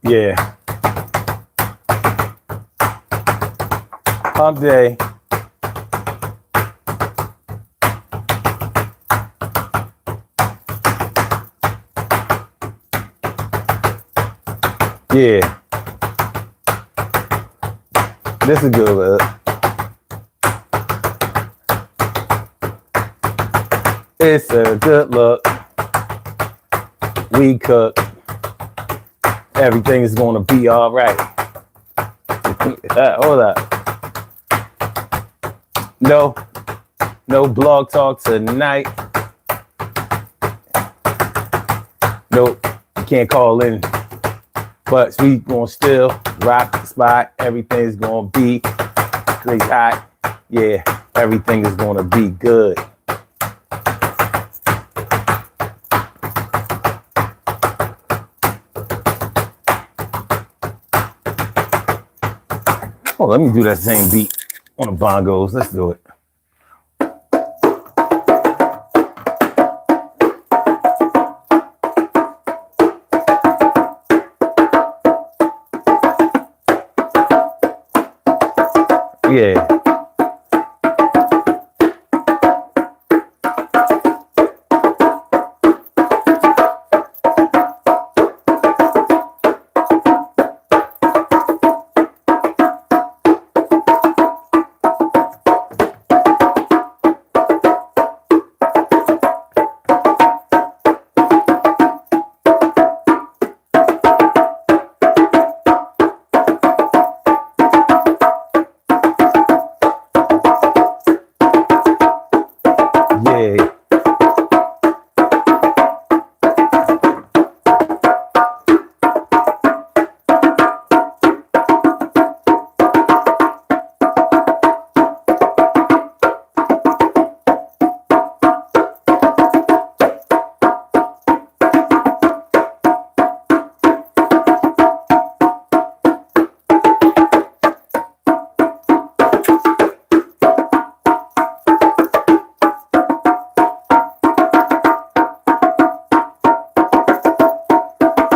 Yeah. Hump day. Yeah. This is good. It's a good look. We cook. Everything is gonna be all right. Hold up. No blog talk tonight. Nope, you can't call in. But we gonna still rock the spot. Everything's gonna be great hot. Yeah, everything is gonna be good. Oh, let me do that same beat on the bongos. Let's do it. Yeah.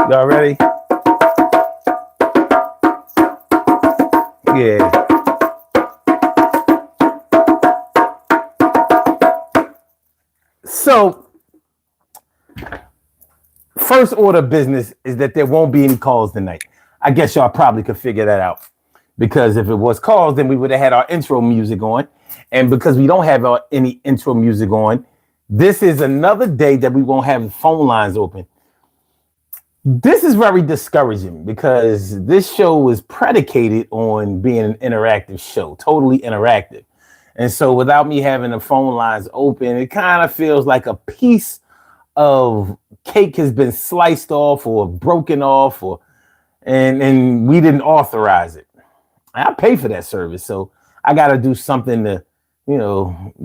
Y'all ready? Yeah. So, first order of business is that there won't be any calls tonight. I guess y'all probably could figure that out. Because if it was calls, then we would have had our intro music on. And because we don't have any intro music on, this is another day that we won't have phone lines open. This is very discouraging because this show was predicated on being an interactive show, totally interactive. And so without me having the phone lines open, it kind of feels like a piece of cake has been sliced off or broken off, and we didn't authorize it. I pay for that service, so I got to do something to,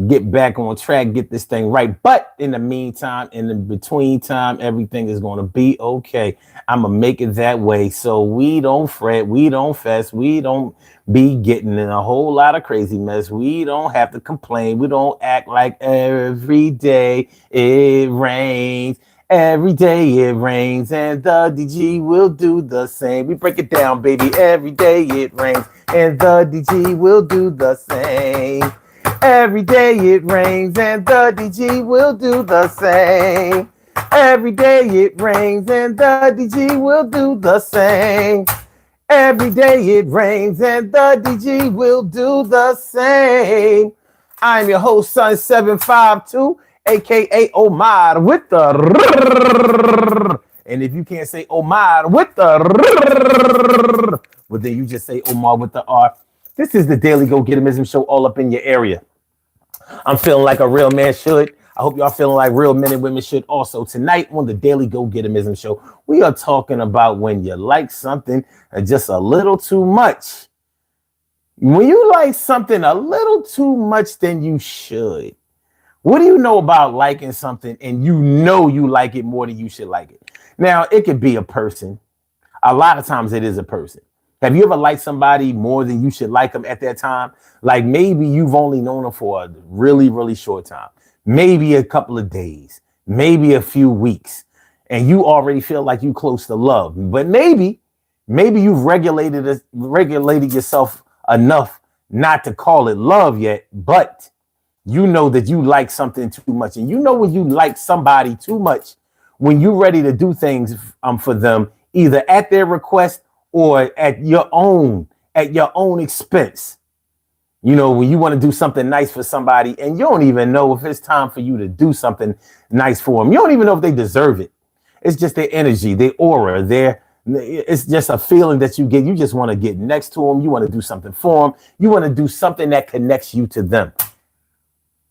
get back on track, get this thing right. But in the meantime, in the between time, everything is going to be okay. I'm going to make it that way so we don't fret, we don't fess, we don't be getting in a whole lot of crazy mess. We don't have to complain. We don't act like every day it rains. Every day it rains and the DG will do the same. We break it down, baby. Every day it rains and the DG will do the same. Every day it rains and the DG will do the same. Every day it rains and the DG will do the same. Every day it rains and the DG will do the same. I'm your host, Son 752, aka Omar with the. And if you can't say Omar with the, well, then you just say Omar with the R. This is the Daily Go Getimism show all up in your area. I'm feeling like a real man should. I hope y'all feeling like real men and women should also. Tonight on the Daily Go Getimism show, we are talking about when you like something just a little too much. When you like something a little too much than you should. What do you know about liking something and you know you like it more than you should like it? Now, it could be a person. A lot of times it is a person. Have you ever liked somebody more than you should like them at that time? Like maybe you've only known them for a really, really short time. Maybe a couple of days, maybe a few weeks, and you already feel like you close to love. But maybe Maybe you've regulated yourself enough not to call it love yet, but you know that you like something too much. And you know when you like somebody too much, when you're ready to do things for them, either at their request or at your own expense. You know, when you want to do something nice for somebody and you don't even know if it's time for you to do something nice for them. You don't even know if they deserve it. It's just their energy, their aura, it's just a feeling that you get. You just want to get next to them. You want to do something for them. You want to do something that connects you to them.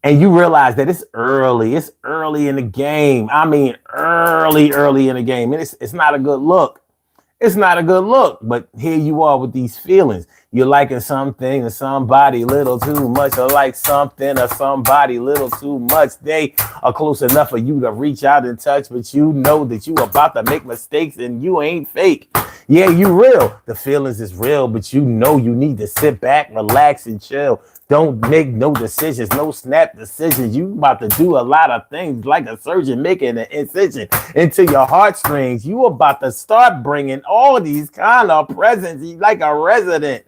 And you realize that it's early. It's early in the game. I mean, early in the game. And it's not a good look. It's not a good look, but here you are with these feelings. You're liking something or somebody a little too much, or like something or somebody a little too much. They are close enough for you to reach out and touch, but you know that you about to make mistakes and you ain't fake. Yeah, you real. The feelings is real, but you know you need to sit back, relax, and chill. Don't make no decisions, no snap decisions. You about to do a lot of things like a surgeon making an incision into your heartstrings. You about to start bringing all these kind of presents like a resident.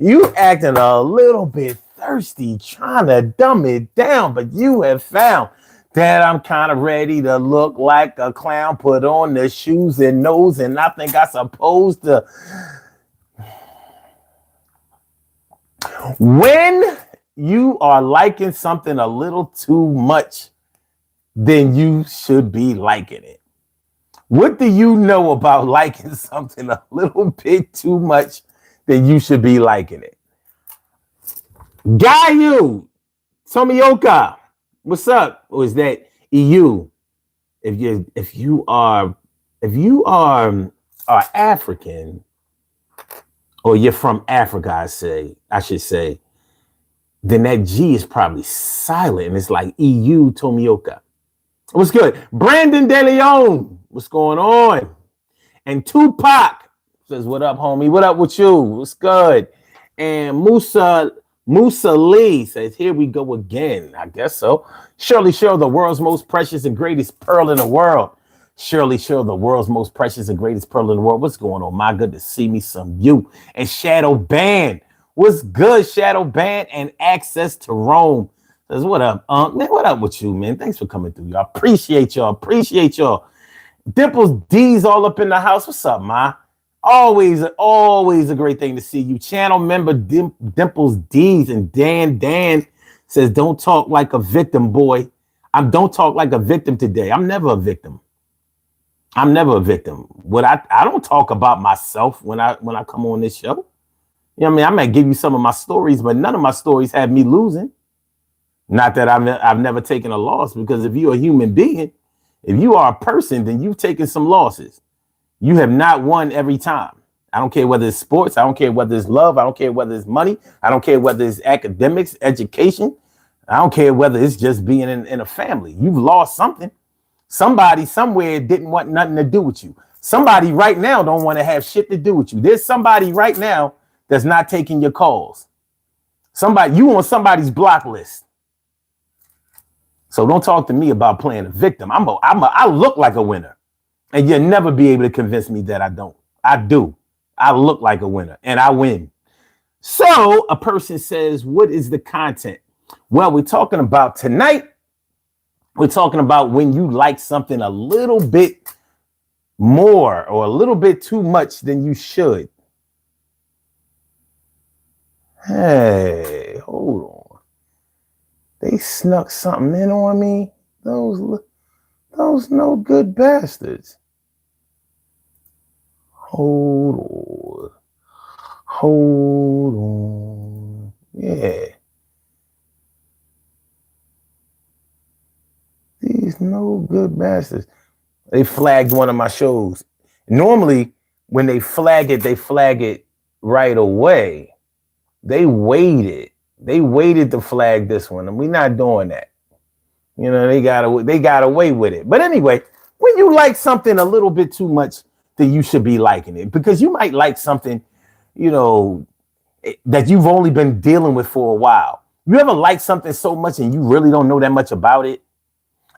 You acting a little bit thirsty, trying to dumb it down, but you have found that I'm kind of ready to look like a clown, put on the shoes and nose, and I think I'm supposed to. When you are liking something a little too much, then you should be liking it. What do you know about liking something a little bit too much? Then you should be liking it. Gayu, Tomioka, what's up? Or is that EU? If you are African, or you're from Africa, I should say, then that G is probably silent and it's like EU Tomioka. What's good? Brandon De Leon, what's going on? And Tupac says, what up, homie? What up with you? What's good? And Musa Lee says, here we go again. I guess so. Shirley Shirl, the world's most precious and greatest pearl in the world. Shirley Shirl, the world's most precious and greatest pearl in the world. What's going on? My good to see me some you. And Shadow Band. What's good, Shadow Band? And Access to Rome says, what up, man? What up with you, man? Thanks for coming through, y'all. Appreciate y'all. Dimples D's all up in the house. What's up, ma? Always a great thing to see you. Channel member Dimples D's, and Dan says, don't talk like a victim, boy. Don't talk like a victim today. I'm never a victim. What I don't talk about myself when I come on this show. You know what I mean? I might give you some of my stories, but none of my stories have me losing. Not that I've never taken a loss, because if you're a human being, if you are a person, then you've taken some losses. You have not won every time. I don't care whether it's sports. I don't care whether it's love. I don't care whether it's money. I don't care whether it's academics, education. I don't care whether it's just being in a family. You've lost something. Somebody somewhere didn't want nothing to do with you. Somebody right now don't want to have shit to do with you. There's somebody right now that's not taking your calls. You on somebody's block list. So don't talk to me about playing a victim. I look like a winner, and you'll never be able to convince me that I don't. I do. I look like a winner, and I win. So a person says, what is the content? Well, we're talking about tonight. We're talking about when you like something a little bit more or a little bit too much than you should. Hey, hold on. They snuck something in on me. Those no good bastards. Hold on. Yeah. These no good bastards. They flagged one of my shows. Normally, when they flag it right away. They waited to flag this one, and we're not doing that. You know, they got away with it. But anyway, when you like something a little bit too much, then you should be liking it, because you might like something, you know, that you've only been dealing with for a while. You ever like something so much and you really don't know that much about it?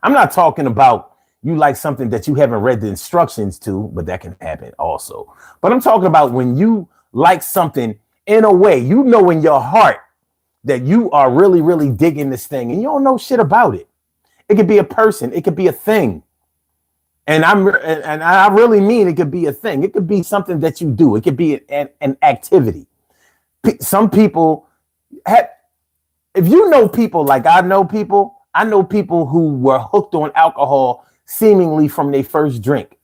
I'm not talking about, you like something that you haven't read the instructions to, but that can happen also. But I'm talking about when you like something in a way, you know in your heart that you are really, really digging this thing and you don't know shit about it. It could be a person, it could be a thing. And I really mean it could be a thing. It could be something that you do. It could be an activity. Some people have, if you know people like I know people who were hooked on alcohol seemingly from their first drink,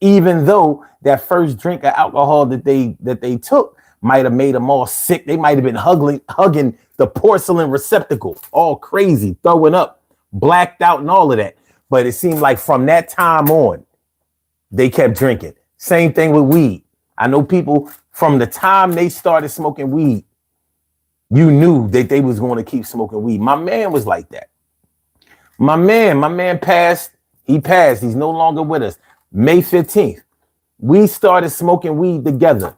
even though that first drink of alcohol that they took might have made them all sick. They might have been hugging the porcelain receptacle, all crazy, throwing up, blacked out, and all of that. But it seemed like from that time on, they kept drinking. Same thing with weed. I know people from the time they started smoking weed, you knew that they was going to keep smoking weed. My man was like that. My man passed. He passed. He's no longer with us. May 15th. We started smoking weed together.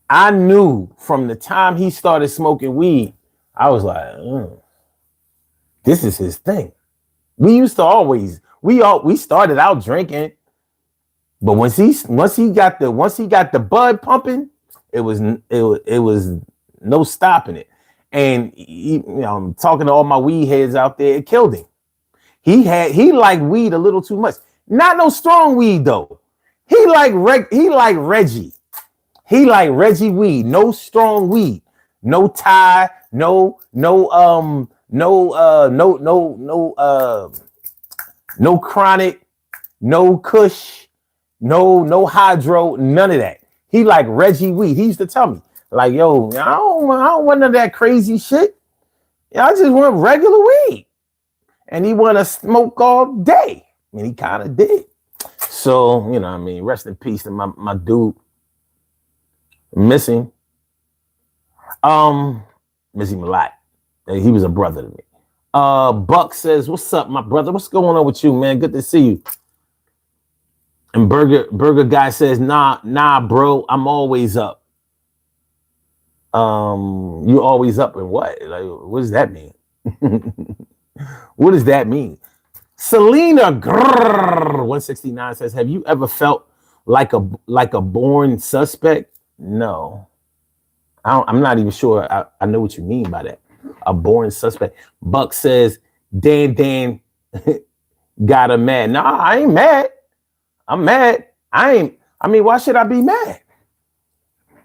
I knew from the time he started smoking weed, I was like, this is his thing. We used to always, we started out drinking, but once he got the bud pumping, it was no stopping it. And I'm talking to all my weed heads out there, it killed him. He liked weed a little too much. Not no strong weed though. He like Reggie. He like Reggie weed, no strong weed, no Thai, no chronic, no Kush, no hydro, none of that. He like Reggie weed. He used to tell me, like, yo, I don't want none of that crazy shit. I just want regular weed. And he want to smoke all day. I mean, he kind of did. So, rest in peace to my dude. Miss him a lot. He was a brother to me. Buck says, what's up, my brother? What's going on with you, man? Good to see you. And Burger Guy says, nah, bro, I'm always up. You always up in what? Like, what does that mean? What does that mean? Selena 169 says, have you ever felt like a born suspect? No. I'm not even sure I know what you mean by that. A born suspect. Buck says, Dan got him mad. Nah, I ain't mad. I'm mad. Why should I be mad?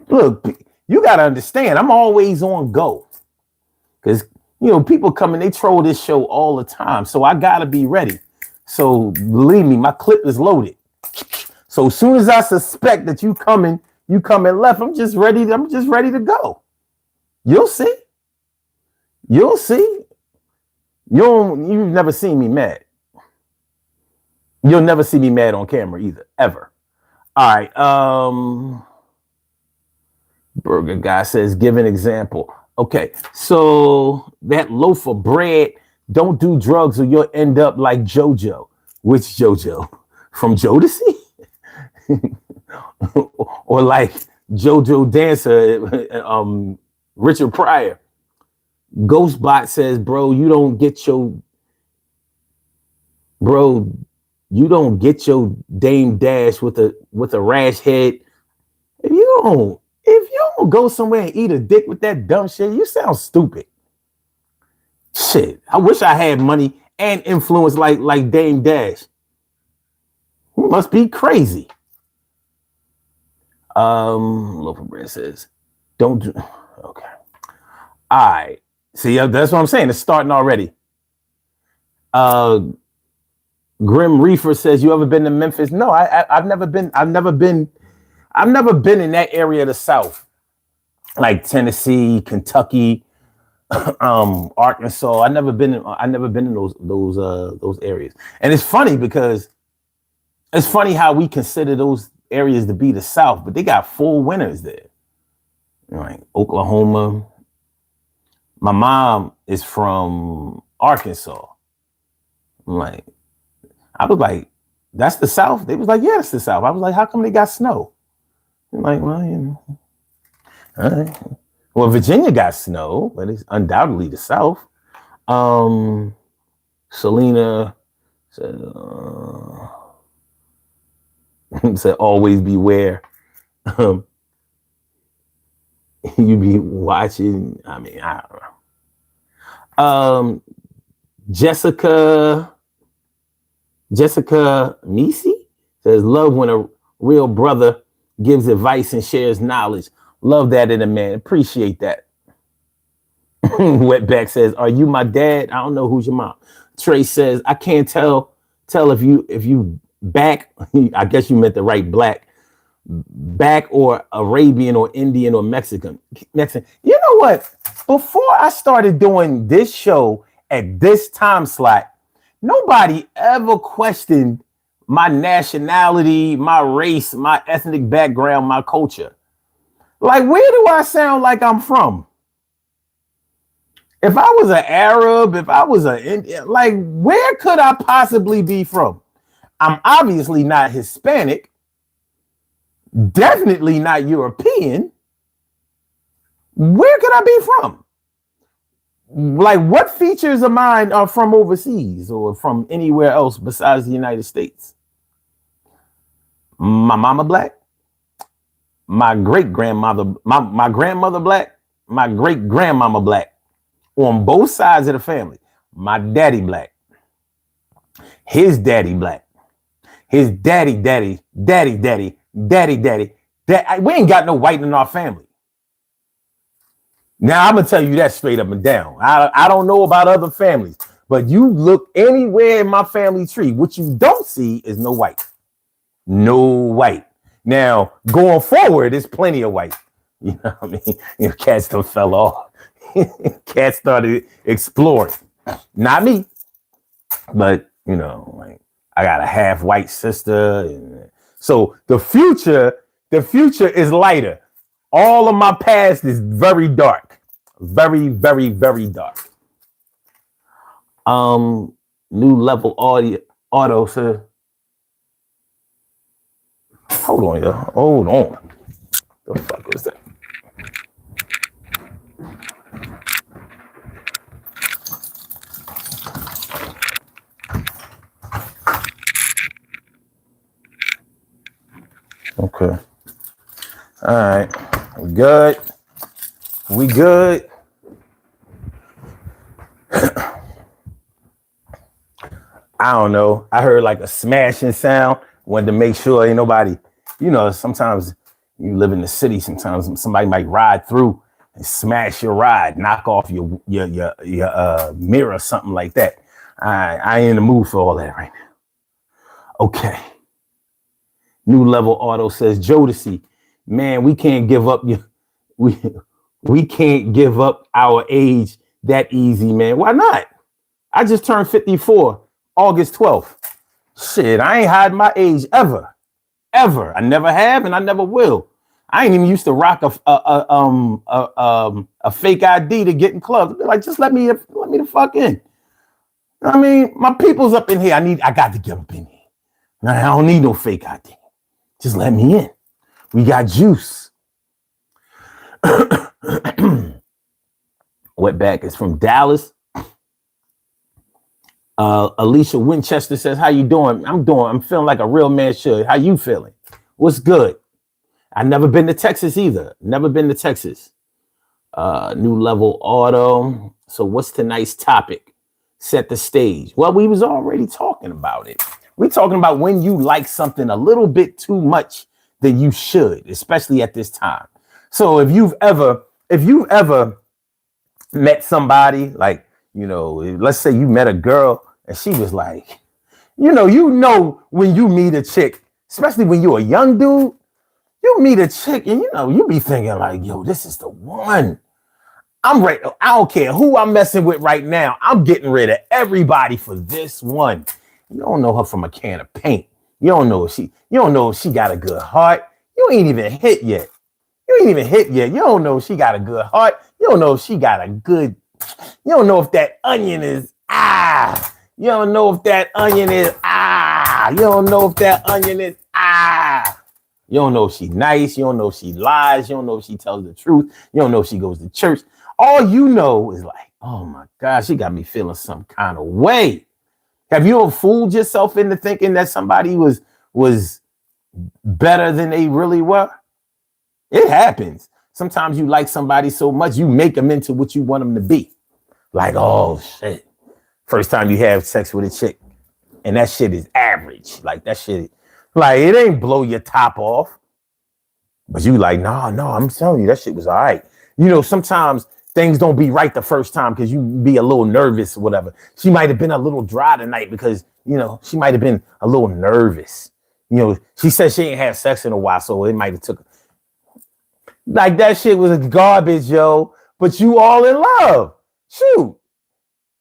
Look, you got to understand, I'm always on go. Because, people come and they troll this show all the time. So I got to be ready. So believe me, my clip is loaded. So as soon as I suspect that you coming left, I'm just ready to go. You'll see. You've never seen me mad. You'll never see me mad on camera either, ever. All right. Burger Guy says, give an example. Okay, so that loaf of bread, don't do drugs or you'll end up like JoJo. Which JoJo? From Jodeci? Or like JoJo Dancer, Richard Pryor. Ghostbot says, bro, you don't get your Dame Dash with a rash head. If you don't go somewhere and eat a dick with that dumb shit, you sound stupid. Shit, I wish I had money and influence like Dame Dash. You must be crazy. Loaf of Bread says, don't do. Okay. All right. See, that's what I'm saying. It's starting already. Grim Reefer says, you ever been to Memphis? No, I've never been. I've never been in that area of the South, like Tennessee, Kentucky, Arkansas. I've never been in those areas. And it's funny because it's funny how we consider those areas to be the South, but they got full winters there. Like Oklahoma. My mom is from Arkansas. I was like, that's the South? They was like, yeah, that's the South. I was like, how come they got snow? I'm like, well, all right. Well, Virginia got snow, but it's undoubtedly the South. Selena So, said always beware. You be watching. I mean, I don't know. Jessica Misi says, love when a real brother gives advice and shares knowledge. Love that in a man. Appreciate that. Wetback says, are you my dad? I don't know who's your mom. Trey says, I can't tell if you back. I guess you meant the right black back or Arabian or Indian or Mexican. You know what? Before I started doing this show at this time slot, nobody ever questioned my nationality, my race, my ethnic background, my culture. Like, where do I sound like I'm from? If I was an Arab, if I was an Indian, like, where could I possibly be from? I'm obviously not Hispanic, definitely not European. Where could I be from? Like, what features of mine are from overseas or from anywhere else besides the United States? My mama black, my great grandmother, my grandmother black, my great grandmama black. On both sides of the family. My daddy black, his daddy black, his daddy. We ain't got no white in our family. Now I'm gonna tell you that straight up and down. I don't know about other families, but you look anywhere in my family tree, what you don't see is no white. No white. Now going forward, there's plenty of white. You know what I mean? You know, cats done fell off. Cats started exploring. Not me, but you know, like I got a half white sister, and so the future is lighter. All of my past is very dark, very dark. New level auto says, hold on, yo, hold on. The fuck is that? Okay. All right. We good. I don't know. I heard like a smashing sound. Wanted to make sure ain't nobody, you know, sometimes you live in the city, sometimes somebody might ride through and smash your ride, knock off your mirror, something like that. I ain't in the mood for all that right now. Okay. New level auto says, Jodeci, man, we can't give up we can't give up our age that easy, man. Why not? I just turned 54 August 12th. Shit, I ain't hiding my age ever. I never have and I never will. I ain't even used to rock a fake ID to get in clubs. Like, just let me the fuck in. I mean, my people's up in here. I got to get up in here. I don't need no fake ID. Just let me in. We got juice. Wetback is from Dallas. Alicia Winchester says, how you doing? I'm feeling like a real man should. How you feeling? What's good? I've never been to Texas either. Never been to Texas. New level auto. So what's tonight's topic? Set the stage. Well, we was already talking about it. We're talking about when you like something a little bit too much than you should, especially at this time. So if you've ever met somebody, like, you know, let's say you met a girl and she was like, you know, when you meet a chick, especially when you're a young dude, you meet a chick and, you know, you be thinking like, yo, this is the one. I'm ready. I don't care who I'm messing with right now. I'm getting rid of everybody for this one. You don't know her from a can of paint. You don't know if she got a good heart. You ain't even hit yet. You don't know if she got a good heart. You don't know if she got a good. You don't know if that onion is You don't know if that onion is You don't know if that onion is You don't know if she nice. You don't know if she lies. You don't know if she tells the truth. You don't know if she goes to church. All you know is like, oh my God, she got me feeling some kind of way. Have you ever fooled yourself into thinking that somebody was better than they really were? It happens. Sometimes you like somebody so much, you make them into what you want them to be. Like, oh shit. First time you have sex with a chick, and that shit is average. Like that shit, like it ain't blow your top off. But you like, no, I'm telling you, that shit was all right. You know, sometimes things don't be right the first time because you be a little nervous or whatever. She might have been a little dry tonight because, you know, she might have been a little nervous. You know, she said she ain't had sex in a while, so it might have took. Like that shit was garbage, yo. But you all in love. Shoot.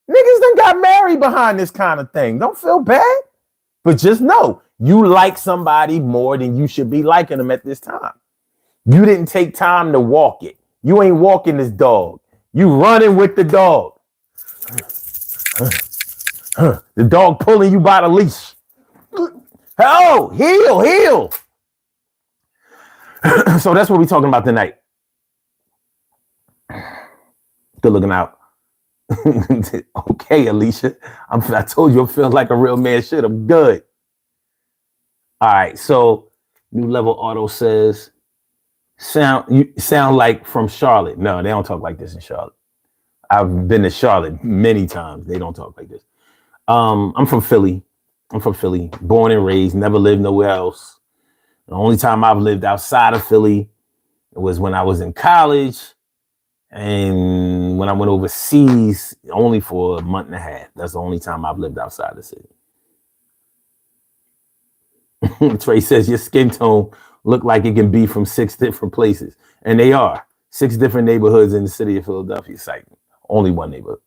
Niggas done got married behind this kind of thing. Don't feel bad. But just know, you like somebody more than you should be liking them at this time. You didn't take time to walk it. You ain't walking this dog. You running with the dog. The dog pulling you by the leash. Oh, heel. So that's what we're talking about tonight. Good looking out. Okay, Alicia. I told you I feel like a real man should. I'm good. All right. So New Level Auto says, you sound like from Charlotte. No, they don't talk like this in Charlotte. I've been to Charlotte many times. They don't talk like this. I'm from Philly. Born and raised, never lived nowhere else. The only time I've lived outside of Philly was when I was in college and when I went overseas only for a month and a half. That's the only time I've lived outside the city. Trey says your skin tone look like it can be from 6 different places. And they are 6 different neighborhoods in the city of Philadelphia. Site. Only one neighborhood.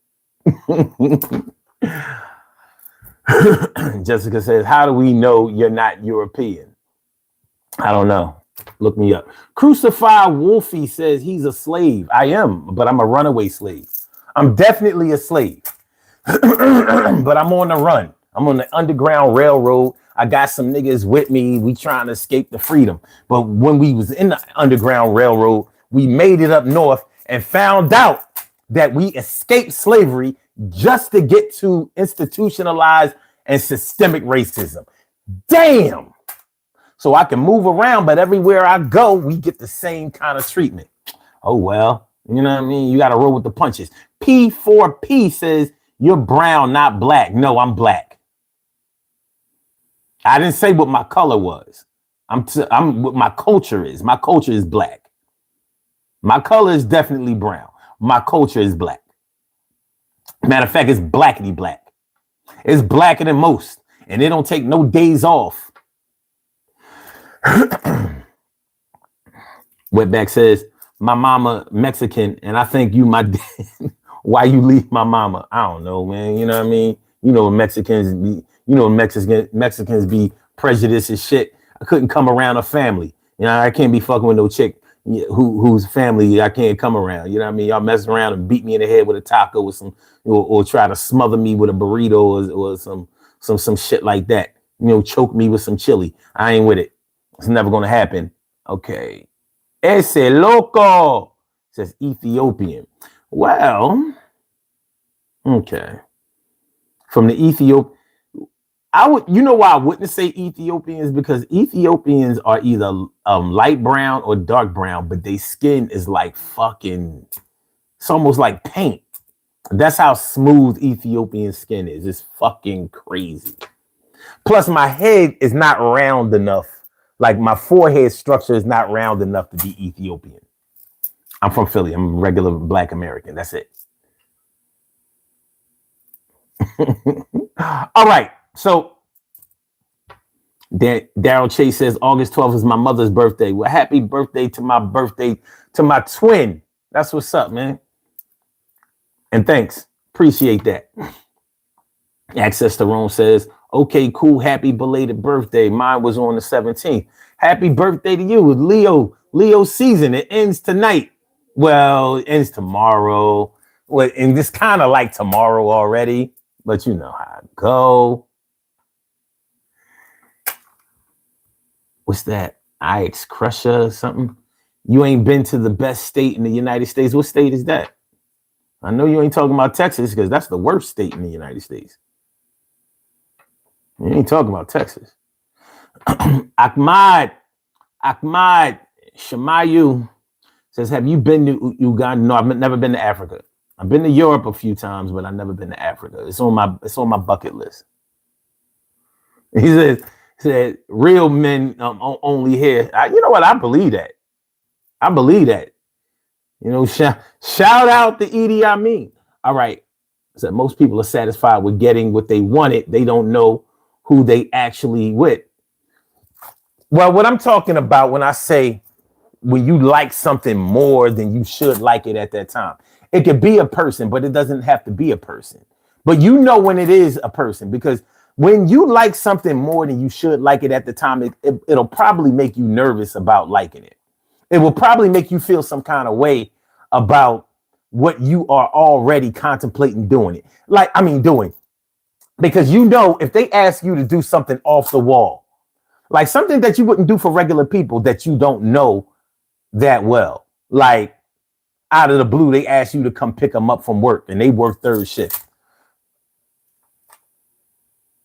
Jessica says, how do we know you're not European? I don't know. Look me up. Crucified Wolfie says he's a slave. I am, but I'm a runaway slave. I'm definitely a slave. But I'm on the run. I'm on the Underground Railroad. I got some niggas with me. We trying to escape the freedom. But when we was in the Underground Railroad, we made it up north and found out that we escaped slavery just to get to institutionalized and systemic racism. Damn. So I can move around, but everywhere I go, we get the same kind of treatment. Oh, well, you know what I mean? You got to roll with the punches. P4P says, you're brown, not black. No, I'm black. I didn't say what my color was. I'm what my culture is. My culture is black. My color is definitely brown. My culture is black. Matter of fact, it's blackity black. It's blacker than most. And they don't take no days off. Wetback says, my mama Mexican, and I think you my dad. Why you leave my mama? I don't know, man. You know what I mean? You know, Mexicans be prejudiced as shit. I couldn't come around a family. You know, I can't be fucking with no chick whose family I can't come around. You know what I mean? Y'all mess around and beat me in the head with a taco with some, or try to smother me with a burrito or some shit like that. You know, choke me with some chili. I ain't with it. It's never gonna happen. Okay. Ese loco says Ethiopian. Well, okay. From the Ethiopian, you know why I wouldn't say Ethiopians? Because Ethiopians are either light brown or dark brown, but their skin is like fucking, it's almost like paint. That's how smooth Ethiopian skin is. It's fucking crazy. Plus, my head is not round enough. Like my forehead structure is not round enough to be Ethiopian. I'm from Philly. I'm a regular black American. That's it. All right. So Daryl Chase says August 12th is my mother's birthday. Well, happy birthday to my twin. That's what's up, man. And thanks. Appreciate that. Access to Rome says, okay, cool. Happy belated birthday. Mine was on the 17th. Happy birthday to you. Leo season. It ends tonight. Well, it ends tomorrow. Well, and it's kind of like tomorrow already, but you know how it go. What's that? IX Crusher or something? You ain't been to the best state in the United States. What state is that? I know you ain't talking about Texas because that's the worst state in the United States. You ain't talking about Texas. Ahmad Shamayu says, have you been to Uganda? No, I've never been to Africa. I've been to Europe a few times, but I've never been to Africa. It's on my bucket list. He said real men only here. You know what? I believe that. You know, shout out to Edie Amin. All right. So most people are satisfied with getting what they wanted. They don't know who they actually with. Well, what I'm talking about when I say when you like something more than you should like it at that time, it could be a person, but it doesn't have to be a person. But you know when it is a person, because when you like something more than you should like it at the time, it'll probably make you nervous about liking it. It will probably make you feel some kind of way about what you are already contemplating doing it. Doing. Because you know, if they ask you to do something off the wall, like something that you wouldn't do for regular people that you don't know that well, like out of the blue, they ask you to come pick them up from work and they work third shift.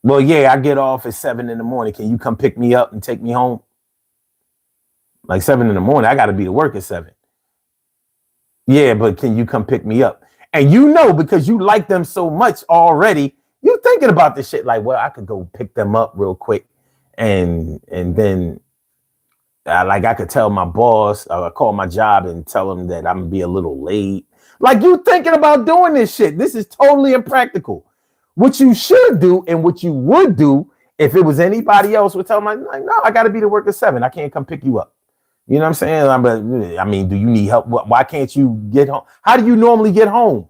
Well, yeah, I get off at 7 a.m. Can you come pick me up and take me home? Like 7 a.m. I got to be to work at 7. Yeah, but can you come pick me up? And you know, because you like them so much already, you thinking about this shit like, well, I could go pick them up real quick. And then I could tell my boss, I call my job and tell them that I'm gonna be a little late. Like you thinking about doing this shit. This is totally impractical. What you should do and what you would do if it was anybody else would tell them like, no, I got to be to work at 7. I can't come pick you up. You know what I'm saying? Do you need help? Why can't you get home? How do you normally get home?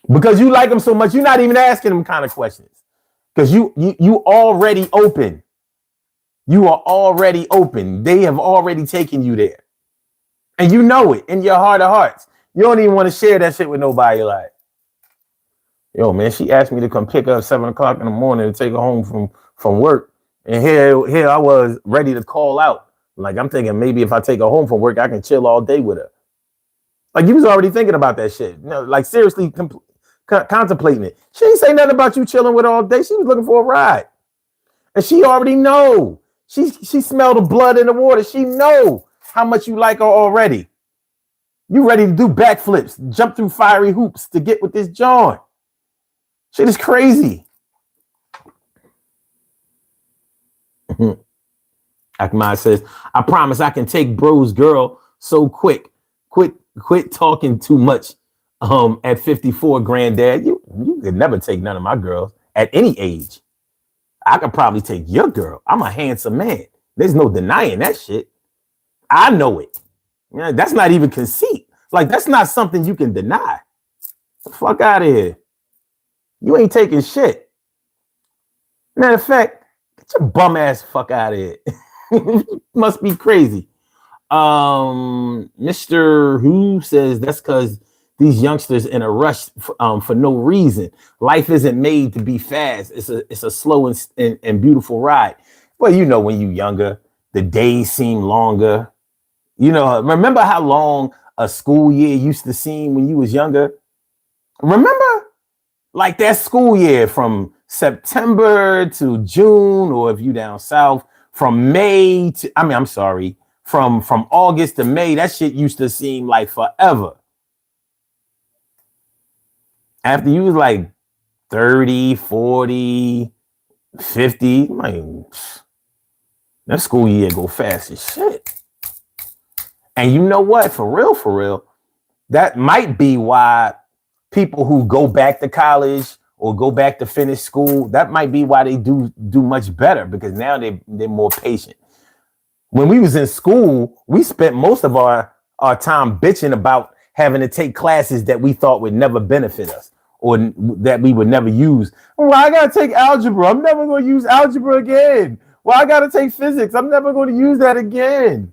Because you like them so much, you're not even asking them kind of questions. Because you already open. You are already open. They have already taken you there. And you know it in your heart of hearts. You don't even want to share that shit with nobody. Like, yo, man, she asked me to come pick her at 7 o'clock in the morning to take her home from work. And here I was ready to call out. Like, I'm thinking maybe if I take her home from work, I can chill all day with her. Like, you was already thinking about that shit. You know, like, seriously contemplating it. She ain't say nothing about you chilling with her all day. She was looking for a ride. And she already know. She smelled the blood in the water. She know how much you like her already. You ready to do backflips, jump through fiery hoops to get with this joint. Shit is crazy. Ahmad says, I promise I can take bro's girl so quick. Quit talking too much. At 54, granddad, you could never take none of my girls at any age. I could probably take your girl. I'm a handsome man. There's no denying that shit. I know it. Yeah, that's not even conceit. Like, that's not something you can deny. The fuck out of here. You ain't taking shit. Matter of fact, get your bum ass fuck out of here. Must be crazy. Mr. Who says that's because these youngsters in a rush for no reason. Life isn't made to be fast. It's a slow and beautiful ride. Well, you know, when you're younger, the days seem longer. You know, remember how long a school year used to seem when you was younger? Remember? Like that school year from September to June, or if you down south, from May to, from August to May, that shit used to seem like forever. After you was like 30, 40, 50, that school year go fast as shit. And you know what? For real, that might be why people who go back to college or go back to finish school, that might be why they do much better, because now they're more patient. When we was in school, we spent most of our time bitching about having to take classes that we thought would never benefit us or that we would never use. Well, I got to take algebra. I'm never going to use algebra again. Well, I got to take physics. I'm never going to use that again.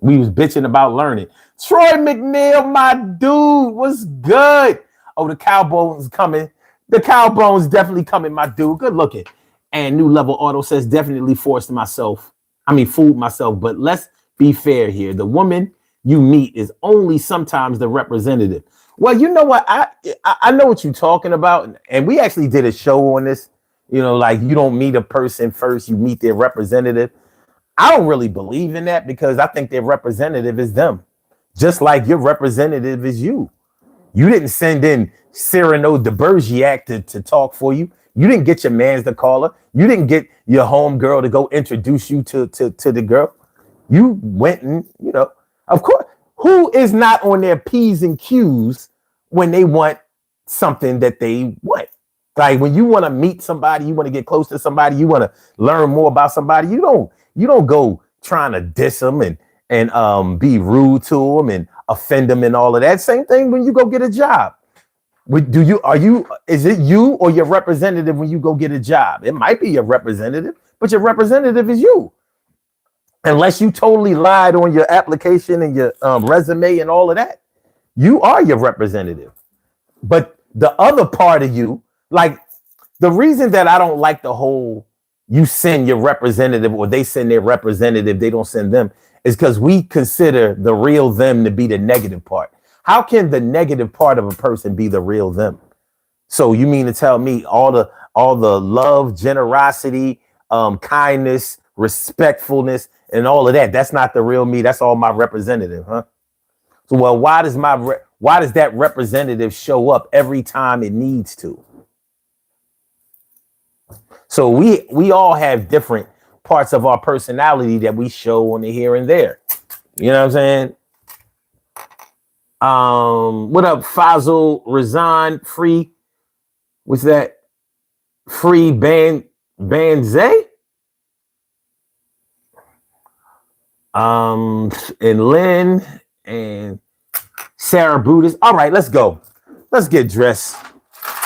We was bitching about learning. Troy McNeil, my dude, what's good? Oh, the Cowbones coming. The Cowbones definitely coming, my dude. Good looking. And New Level Auto says definitely fooled myself. But let's be fair here. The woman you meet is only sometimes the representative. Well, you know what? I know what you're talking about. And we actually did a show on this You know, like you don't meet a person first, you meet their representative. I don't really believe in that because I think their representative is them. Just like your representative is you. You didn't send in Cyrano de Bergerac to talk for you. You didn't get your mans to call her. You didn't get your home girl to go introduce you to the girl. You went and, of course, who is not on their P's and Q's when they want something that they want? Like when you want to meet somebody, you want to get close to somebody, you want to learn more about somebody, you don't go trying to diss them and be rude to them and offend them and all of that. Same thing when you go get a job. Is it you or your representative when you go get a job? It might be your representative, but your representative is you. Unless you totally lied on your application and your resume and all of that, you are your representative. But the other part of you, like the reason that I don't like the whole you send your representative or they send their representative, they don't send them, is because we consider the real them to be the negative part. How can the negative part of a person be the real them? So you mean to tell me all the love, generosity, kindness, respectfulness, and all of that, that's not the real me. That's all my representative, huh? So, well, why does that representative show up every time it needs to? So we all have different parts of our personality that we show on the here and there. You know what I'm saying? What up, Fazel Razan Free? What's that? Free Banzay? And Lynn and Sarah Brutus. All right, let's go. Let's get dressed.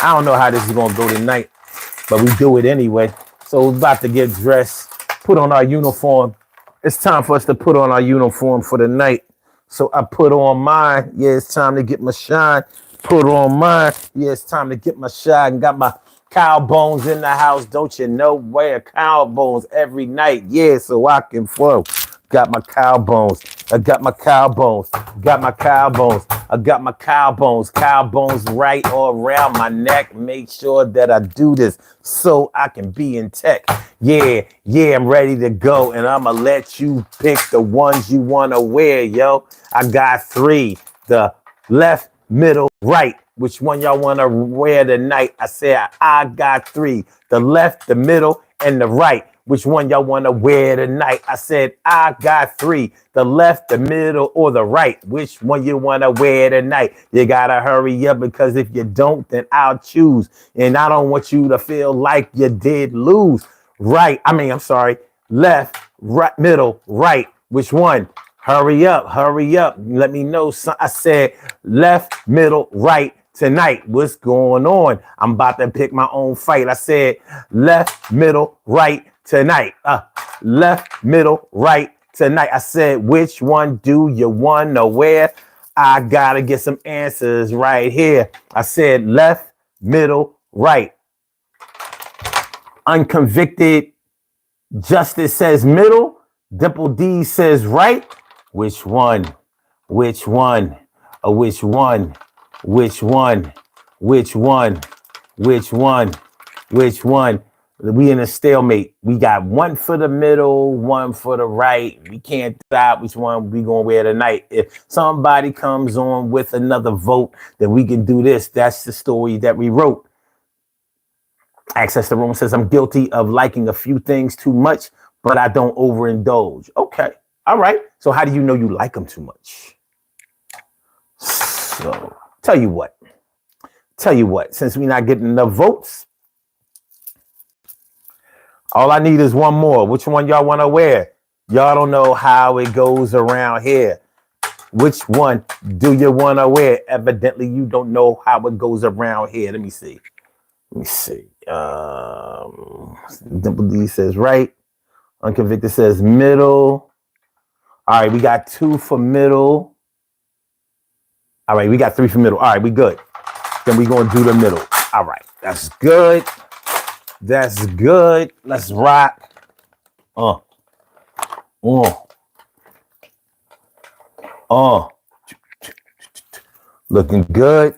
I don't know how this is gonna go tonight, but we do it anyway. So we're about to get dressed, put on our uniform. It's time for us to put on our uniform for the night. So I put on mine. Yeah, it's time to get my shine. Put on mine. Yeah, it's time to get my shine. Got my cow bones in the house. Don't you know? Wear cow bones every night. Yeah, so I can flow. Got my cow bones. I got my cow bones. Got my cow bones. I got my cow bones. Cow bones right all around my neck. Make sure that I do this so I can be in tech. Yeah, I'm ready to go. And I'ma let you pick the ones you wanna wear, yo. I got 3. The left, middle, right. Which one y'all wanna wear tonight? I said I got 3. The left, the middle, and the right. Which one y'all want to wear tonight? I said, I got 3, the left, the middle, or the right. Which one you want to wear tonight? You got to hurry up because if you don't, then I'll choose. And I don't want you to feel like you did lose. I'm sorry. Left, right, middle, right. Which one? Hurry up. Let me know. I said left, middle, right. Tonight, what's going on? I'm about to pick my own fight. I said left, middle, right tonight. Left, middle, right tonight. I said, which one do you want to wear? I got to get some answers right here. I said left, middle, right. Unconvicted Justice says middle. Dimple D says right. Which one? Which one? Which one? Which one? Which one? Which one? Which one? We in a stalemate. We got one for the middle, one for the right. We can't decide which one we gonna wear tonight. If somebody comes on with another vote, then we can do this. That's the story that we wrote. Access the Room says, I'm guilty of liking a few things too much, but I don't overindulge. Okay. All right. So how do you know you like them too much? So Tell you what, since we're not getting enough votes, all I need is one more. Which one y'all want to wear? Y'all don't know how it goes around here. Which one do you want to wear? Evidently, you don't know how it goes around here. Let me see. Dimple D says right. Unconvicted says middle. All right, we got 2 for middle. All right, we got 3 for middle. All right, we good. Then we gonna do the middle. All right, that's good. That's good. Let's rock. Looking good.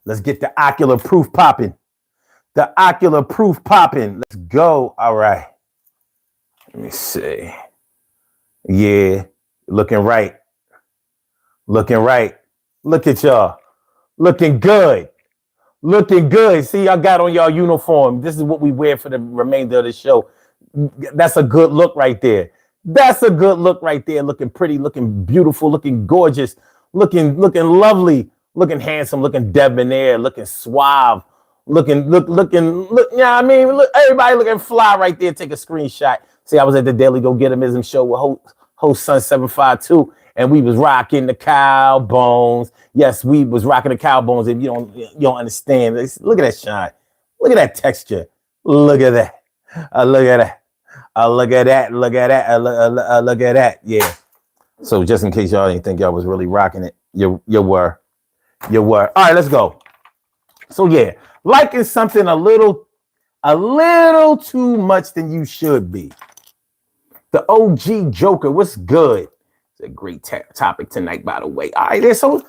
Let's get the ocular proof popping. The ocular proof popping. Let's go. All right. Let me see. Yeah. Looking right. Looking right. Look at y'all. Looking good. Looking good. See, y'all got on y'all uniform. This is what we wear for the remainder of the show. That's a good look right there. That's a good look right there. Looking pretty, looking beautiful, looking gorgeous, looking lovely, looking handsome, looking debonair, looking suave, looking. Yeah, I mean, look, everybody looking fly right there. Take a screenshot. See, I was at the Daily Go Get 'Emism show with host Sun 752, and we was rocking the cow bones. Yes, we was rocking the cow bones. If you don't understand, look at that shine. Look at that texture. Look at that. Look at that. Look at that. Look at that. Look at that. Yeah. So just in case y'all didn't think y'all was really rocking it, you were. You were. All right, let's go. So yeah, liking something a little too much than you should be. The OG Joker, what's good? It's a great topic tonight, by the way. All right, so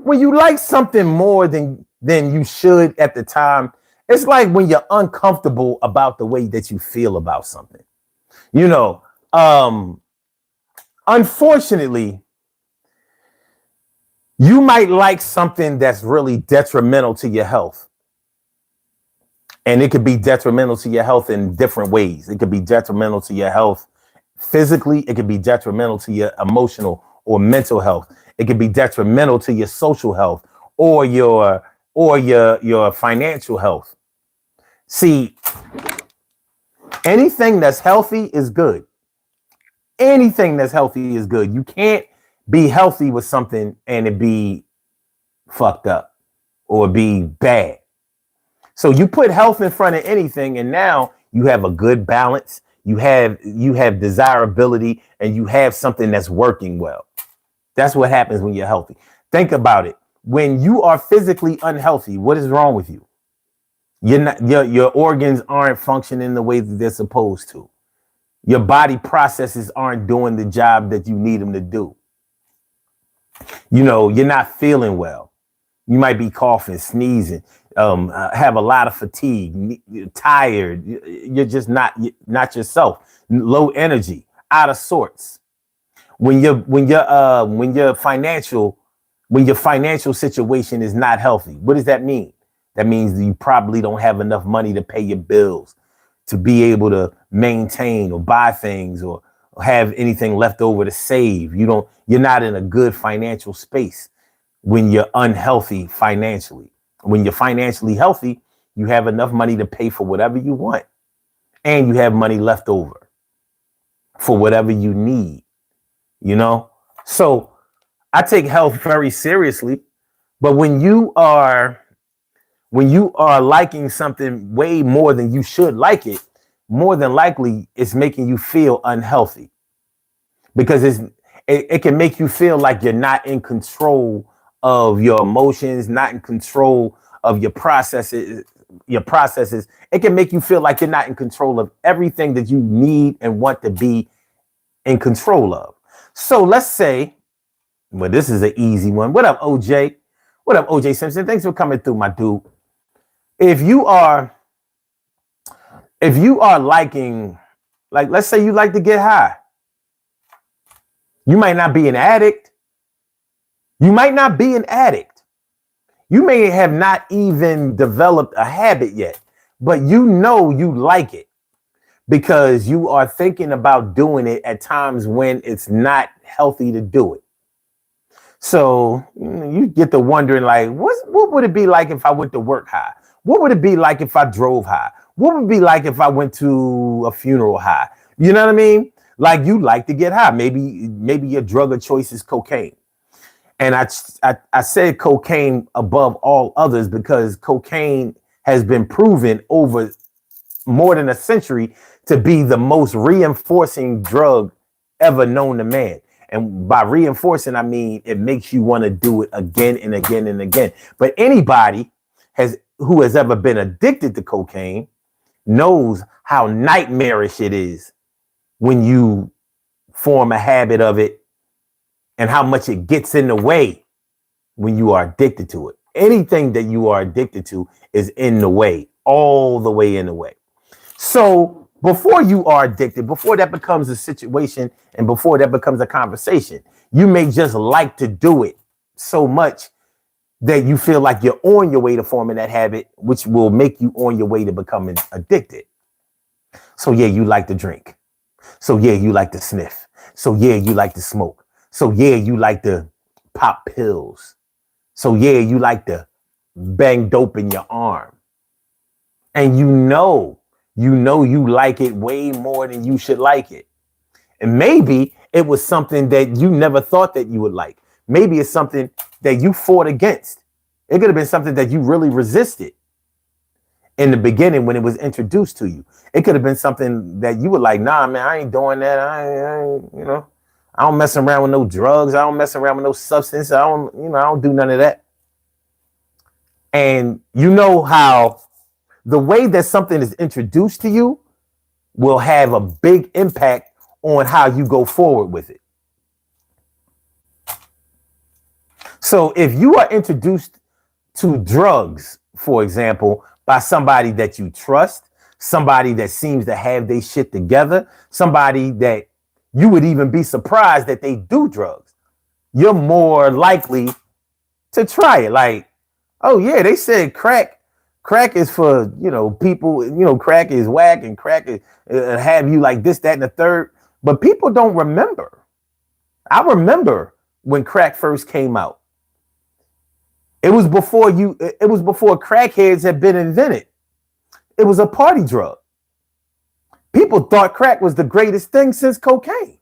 when you like something more than you should at the time, it's like when you're uncomfortable about the way that you feel about something. Unfortunately, you might like something that's really detrimental to your health. And it could be detrimental to your health in different ways. It could be detrimental to your health physically. It could be detrimental to your emotional or mental health. It could be detrimental to your social health or your financial health. See, anything that's healthy is good. Anything that's healthy is good. You can't be healthy with something and it be fucked up or be bad. So you put health in front of anything, and now you have a good balance. You have desirability, and you have something that's working well. That's what happens when you're healthy. Think about it. When you are physically unhealthy, what is wrong with you? Your organs aren't functioning the way that they're supposed to. Your body processes aren't doing the job that you need them to do. You're not feeling well. You might be coughing, sneezing, have a lot of fatigue, you're tired. You're just not yourself. Low energy, out of sorts. When your financial situation is not healthy, what does that mean? That means that you probably don't have enough money to pay your bills, to be able to maintain or buy things or have anything left over to save. You're not in a good financial space when you're unhealthy financially. When you're financially healthy, you have enough money to pay for whatever you want, and you have money left over for whatever you need. So I take health very seriously, but when you are liking something way more than you should like it, more than likely it's making you feel unhealthy, because it can make you feel like you're not in control of your emotions, not in control of your processes. It can make you feel like you're not in control of everything that you need and want to be in control of. So let's say, well, this is an easy one. What up, OJ? What up, OJ Simpson? Thanks for coming through, my dude. If you are liking, like, let's say you like to get high. You might not be an addict. You might not be an addict. You may have not even developed a habit yet, but you like it because you are thinking about doing it at times when it's not healthy to do it. So you get to wondering, like, what would it be like if I went to work high? What would it be like if I drove high? What would it be like if I went to a funeral high? You know what I mean? Like, you like to get high. Maybe your drug of choice is cocaine. And I said cocaine above all others because cocaine has been proven over more than a century to be the most reinforcing drug ever known to man. And by reinforcing, I mean it makes you want to do it again and again and again. But anybody who has ever been addicted to cocaine knows how nightmarish it is when you form a habit of it, and how much it gets in the way when you are addicted to it. Anything that you are addicted to is in the way, all the way in the way. So before you are addicted, before that becomes a situation and before that becomes a conversation, you may just like to do it so much that you feel like you're on your way to forming that habit, which will make you on your way to becoming addicted. So yeah, you like to drink. So yeah, you like to sniff. So yeah, you like to smoke. So yeah, you like to pop pills. So yeah, you like to bang dope in your arm. And you like it way more than you should like it. And maybe it was something that you never thought that you would like. Maybe it's something that you fought against. It could have been something that you really resisted in the beginning when it was introduced to you. It could have been something that you were like, nah, man, I ain't doing that. I don't mess around with no drugs. I don't mess around with no substance. I don't do none of that. And you know how the way that something is introduced to you will have a big impact on how you go forward with it. So if you are introduced to drugs, for example, by somebody that you trust, somebody that seems to have their shit together, somebody that you would even be surprised that they do drugs, you're more likely to try it. Like, oh yeah, they said crack is for, people, crack is whack and crack is have you like this, that, and the third. But people don't remember. I remember when crack first came out. It was before crackheads had been invented. It was a party drug. People thought crack was the greatest thing since cocaine,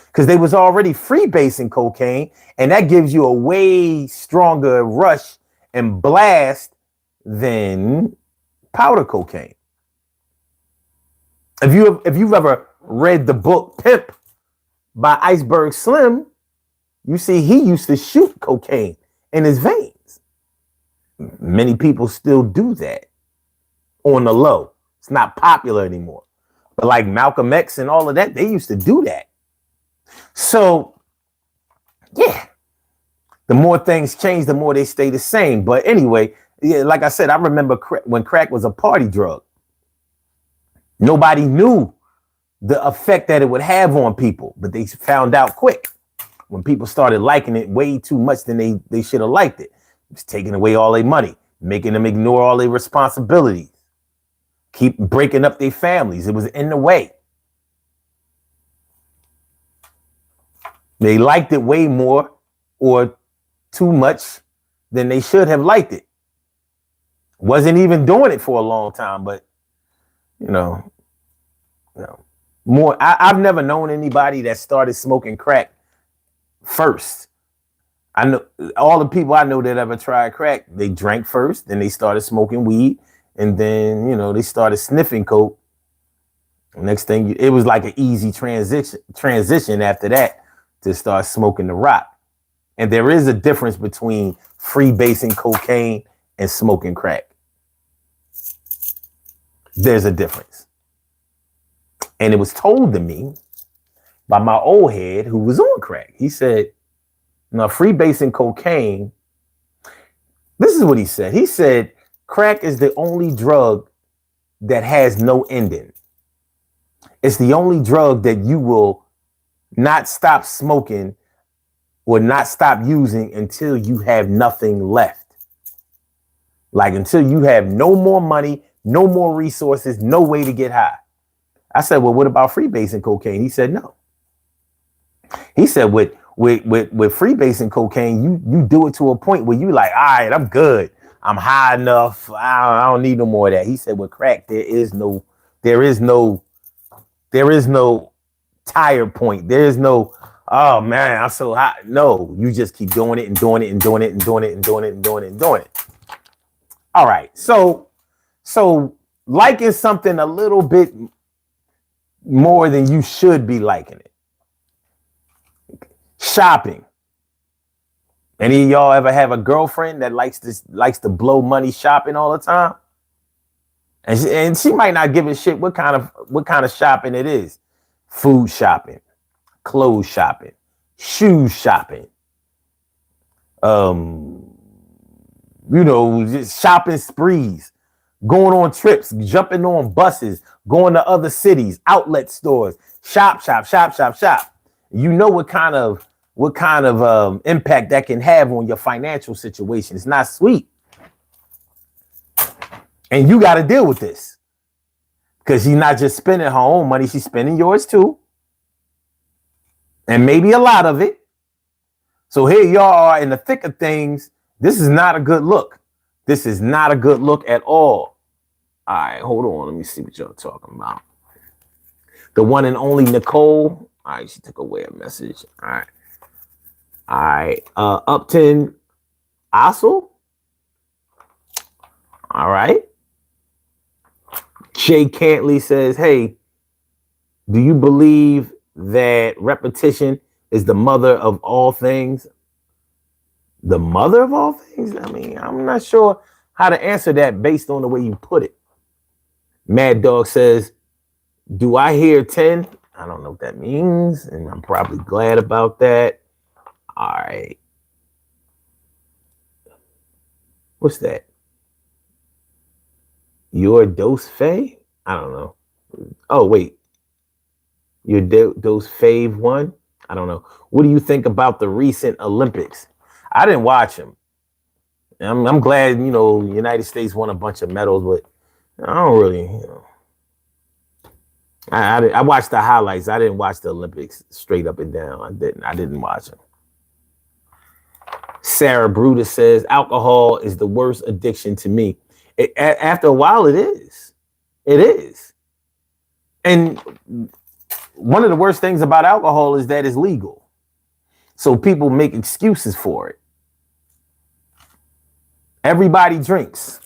because they was already freebasing cocaine, and that gives you a way stronger rush and blast than powder cocaine. If you've ever read the book Pimp by Iceberg Slim, you see he used to shoot cocaine in his veins. Many people still do that on the low. It's not popular anymore. But like Malcolm X and all of that, they used to do that. So, yeah, the more things change, the more they stay the same. But anyway, yeah, like I said, I remember when crack was a party drug. Nobody knew the effect that it would have on people, but they found out quick. When people started liking it way too much than they should have liked it. It was taking away all their money, making them ignore all their responsibilities, keep breaking up their families. It was in the way. They liked it way more or too much than they should have liked it. Wasn't even doing it for a long time, but more. I've never known anybody that started smoking crack first. I know all the people I know that ever tried crack, they drank first, then they started smoking weed, and then they started sniffing coke. Next thing, it was like an easy transition after that to start smoking the rock. And there is a difference between freebasing cocaine and smoking crack. There's a difference. And it was told to me by my old head who was on crack. He said, now freebasing cocaine, this is what he said. He said, crack is the only drug that has no ending. It's the only drug that you will not stop smoking or not stop using until you have nothing left. Like until you have no more money, no more resources, no way to get high. I said, well, what about freebasing cocaine? He said, no. He said, with freebasing cocaine, you do it to a point where you like, all right, I'm good. I'm high enough. I don't need no more of that. He said, with crack, there is no tire point. There is no, oh man, I'm so hot. No, you just keep doing it and doing it and doing it and doing it and doing it and doing it and doing it. All right. So liking something a little bit more than you should be liking it. Shopping. Any of y'all ever have a girlfriend that likes to blow money shopping all the time? And she might not give a shit what kind of shopping it is. Food shopping, clothes shopping, shoes shopping, just shopping sprees, going on trips, jumping on buses, going to other cities, outlet stores, shop. You know what kind of impact that can have on your financial situation. It's not sweet. And you got to deal with this. Because she's not just spending her own money, she's spending yours too. And maybe a lot of it. So here y'all are in the thick of things. This is not a good look. This is not a good look at all. All right, hold on. Let me see what y'all talking about. The one and only Nicole. All right, she took away a message. All right. Upton Assel. All right. Jay Cantley says, hey, do you believe that repetition is the mother of all things? The mother of all things? I mean, I'm not sure how to answer that based on the way you put it. Mad Dog says, do I hear 10? I don't know what that means, and I'm probably glad about that. All right. What's that? Your dose fave? I don't know. Oh, wait. Your dose fave one? I don't know. What do you think about the recent Olympics? I didn't watch them. I'm glad, the United States won a bunch of medals, but I don't really, I watched the highlights. I didn't watch the Olympics straight up and down. I didn't watch them. Sarah Brutus says, alcohol is the worst addiction to me. After a while, it is. It is. And one of the worst things about alcohol is that it's legal. So people make excuses for it. Everybody drinks.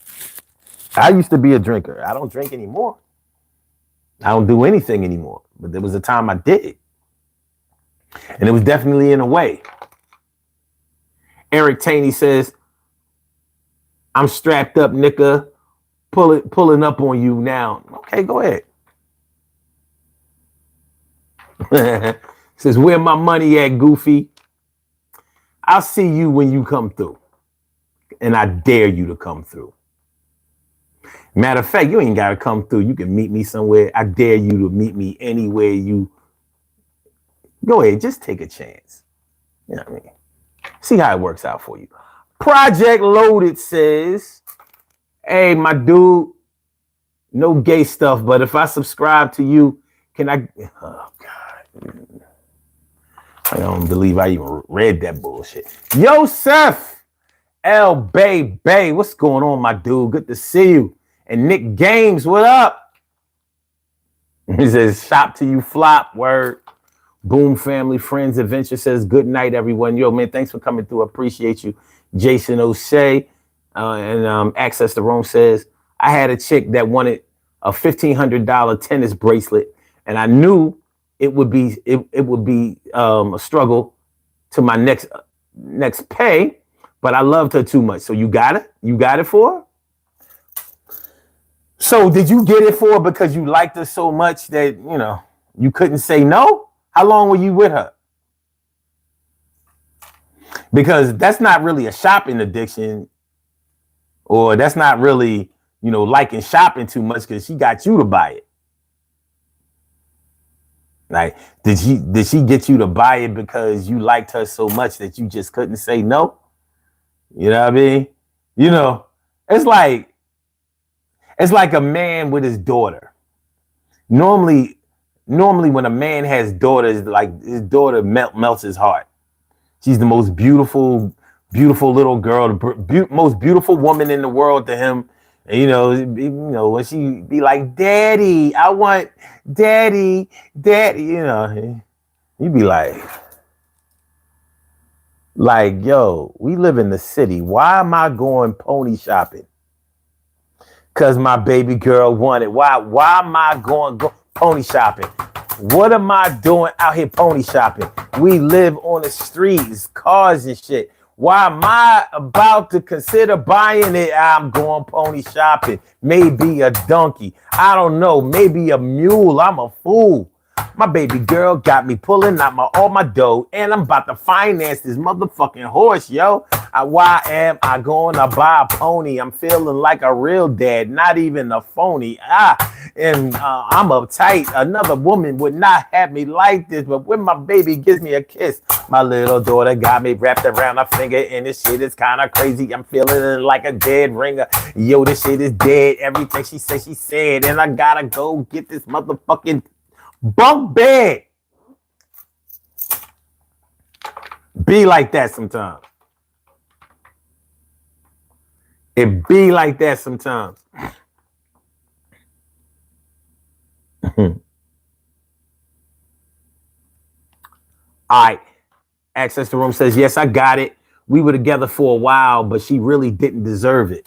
I used to be a drinker. I don't drink anymore. I don't do anything anymore. But there was a time I did. And it was definitely in a way. Eric Taney says, I'm strapped up, nigga. Pulling up on you now. Okay, go ahead. Says, where my money at, Goofy? I'll see you when you come through. And I dare you to come through. Matter of fact, you ain't got to come through. You can meet me somewhere. I dare you to meet me anywhere you... Go ahead, just take a chance. You know what I mean? See how it works out for you. Project Loaded says, hey, my dude, no gay stuff, but if I subscribe to you, can I... Oh, God. I don't believe I even read that bullshit. Yosef L. Bay, what's going on, my dude? Good to see you. And Nick Games, what up? He says, shop till you flop, word. Boom Family Friends Adventure says, good night, everyone. Yo, man, thanks for coming through. I appreciate you. Jason O'Shea and Access to Rome says, I had a chick that wanted a $1,500 tennis bracelet, and I knew it would be a struggle to my next pay, but I loved her too much. So you got it? You got it for her? So did you get it for her because you liked her so much that, you couldn't say no? How long were you with her? Because that's not really a shopping addiction, or that's not really, liking shopping too much because she got you to buy it. Like, did she get you to buy it because you liked her so much that you just couldn't say no? You know what I mean? It's like a man with his daughter. Normally when a man has daughters, like his daughter melts his heart. She's the most beautiful little girl, the most beautiful woman in the world to him. And, when she be like, Daddy, I want Daddy, you'd be like, yo, we live in the city. Why am I going pony shopping? Because my baby girl wanted. Why am I going pony shopping? What am I doing out here pony shopping? We live on the streets, cars and shit. Why am I about to consider buying it? I'm going pony shopping. Maybe a donkey. I don't know. Maybe a mule. I'm a fool. My baby girl got me pulling out all my dough, and I'm about to finance this motherfucking horse, yo. Why am I gonna buy a pony? I'm feeling like a real dad, not even a phony. And I'm uptight. Another woman would not have me like this, but when my baby gives me a kiss, my little daughter got me wrapped around her finger, and this shit is kind of crazy. I'm feeling like a dead ringer. Yo, this shit is dead. Everything she said, and I gotta go get this motherfucking bunk bed. Be like that sometimes. It be like that sometimes. All right. Access to Room says, yes, I got it. We were together for a while, but she really didn't deserve it.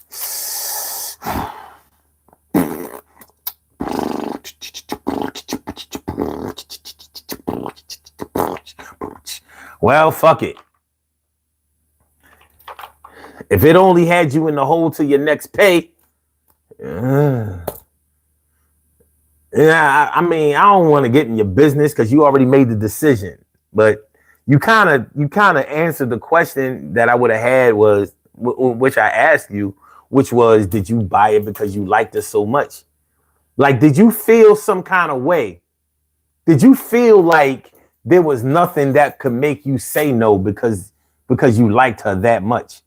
Well, fuck it. If it only had you in the hole till your next pay, yeah, I mean, I don't want to get in your business because you already made the decision. But you kind of answered the question that I would have had, was which I asked you, which was, did you buy it because you liked it so much? Like, did you feel some kind of way? Did you feel like there was nothing that could make you say no because you liked her that much?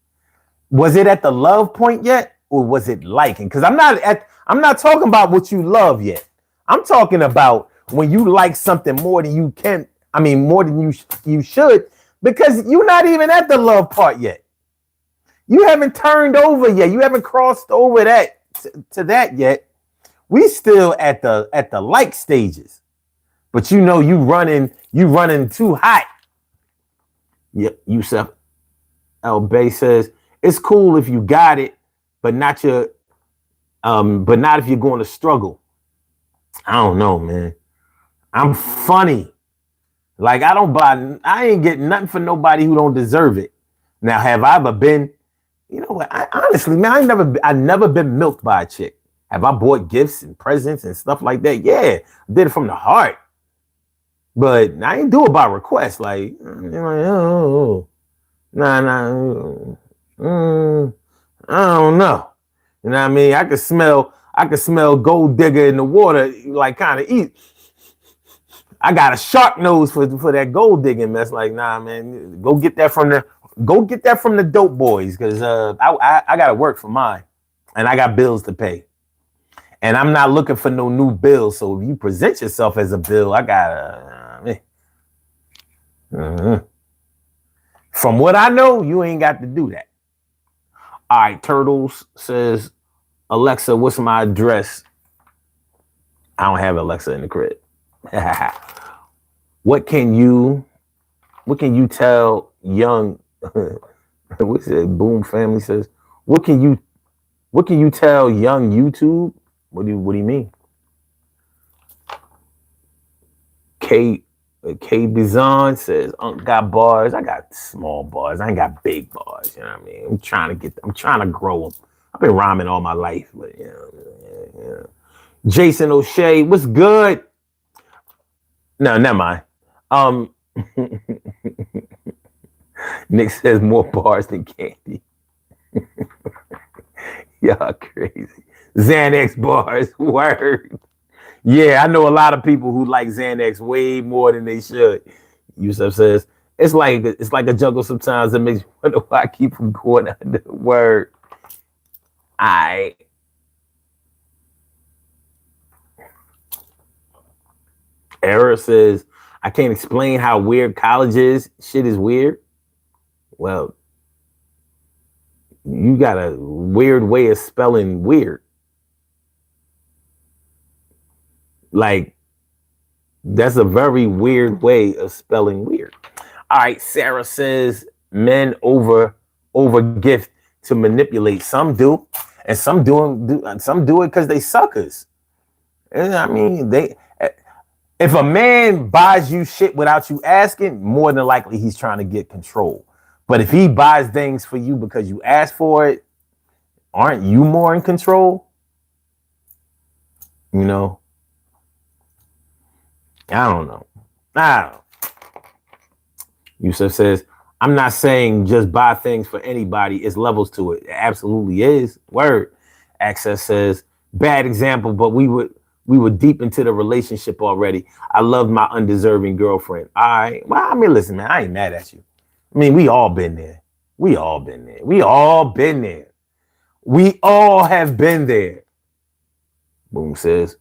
Was it at the love point yet, or was it liking? Because I'm not talking about what you love yet. I'm talking about when you like something more than you can. I mean, more than you should, because you're not even at the love part yet. You haven't turned over yet. You haven't crossed over that to that yet. We still at the like stages, but you know you running too hot. Yeah, Yusuf El Bay says it's cool if you got it, but not if you're going to struggle. I don't know, man. I'm funny. Like, I ain't getting nothing for nobody who don't deserve it. Now, have I ever been, you know what? Honestly, man, I never been milked by a chick. Have I bought gifts and presents and stuff like that? Yeah, I did it from the heart. But I ain't do it by request. Like, oh, nah. I don't know. You know what I mean? I could smell gold digger in the water, like kind of eat. I got a shark nose for that gold digging mess. Like, nah, man, go get that from the dope boys, because I gotta work for mine, and I got bills to pay, and I'm not looking for no new bills. So if you present yourself as a bill, I gotta. From what I know, you ain't got to do that. All right, Turtles says, Alexa, what's my address? I don't have Alexa in the crib. What can you tell young what's it? Boom Family says, what can you tell young YouTube? What do you mean? K Bizon says, got bars. I got small bars. I ain't got big bars. You know what I mean? I'm trying to grow them. I've been rhyming all my life, but yeah. Jason O'Shea, what's good? No, never mind. Nick says more bars than candy. Y'all crazy. Xanax bars, word. Yeah, I know a lot of people who like Xanax way more than they should. Yusuf says, it's like a jungle sometimes. It makes you wonder why I keep from going under the word. Error says, I can't explain how weird college is. Shit is weird. Well, you got a weird way of spelling weird. Like, that's a very weird way of spelling weird. All right, Sarah says men over gift to manipulate. Some do, and some do it because they suckers. And I mean, if a man buys you shit without you asking, more than likely he's trying to get control. But if he buys things for you because you asked for it, aren't you more in control? You know? I don't know. I don't know. Yusuf says, I'm not saying just buy things for anybody. It's levels to it. It absolutely is. Word. Access says, bad example, but we were deep into the relationship already. I loved my undeserving girlfriend. Well, I mean, listen, man, I ain't mad at you. I mean, we all been there. We all been there. We all been there. We all have been there. Boom says,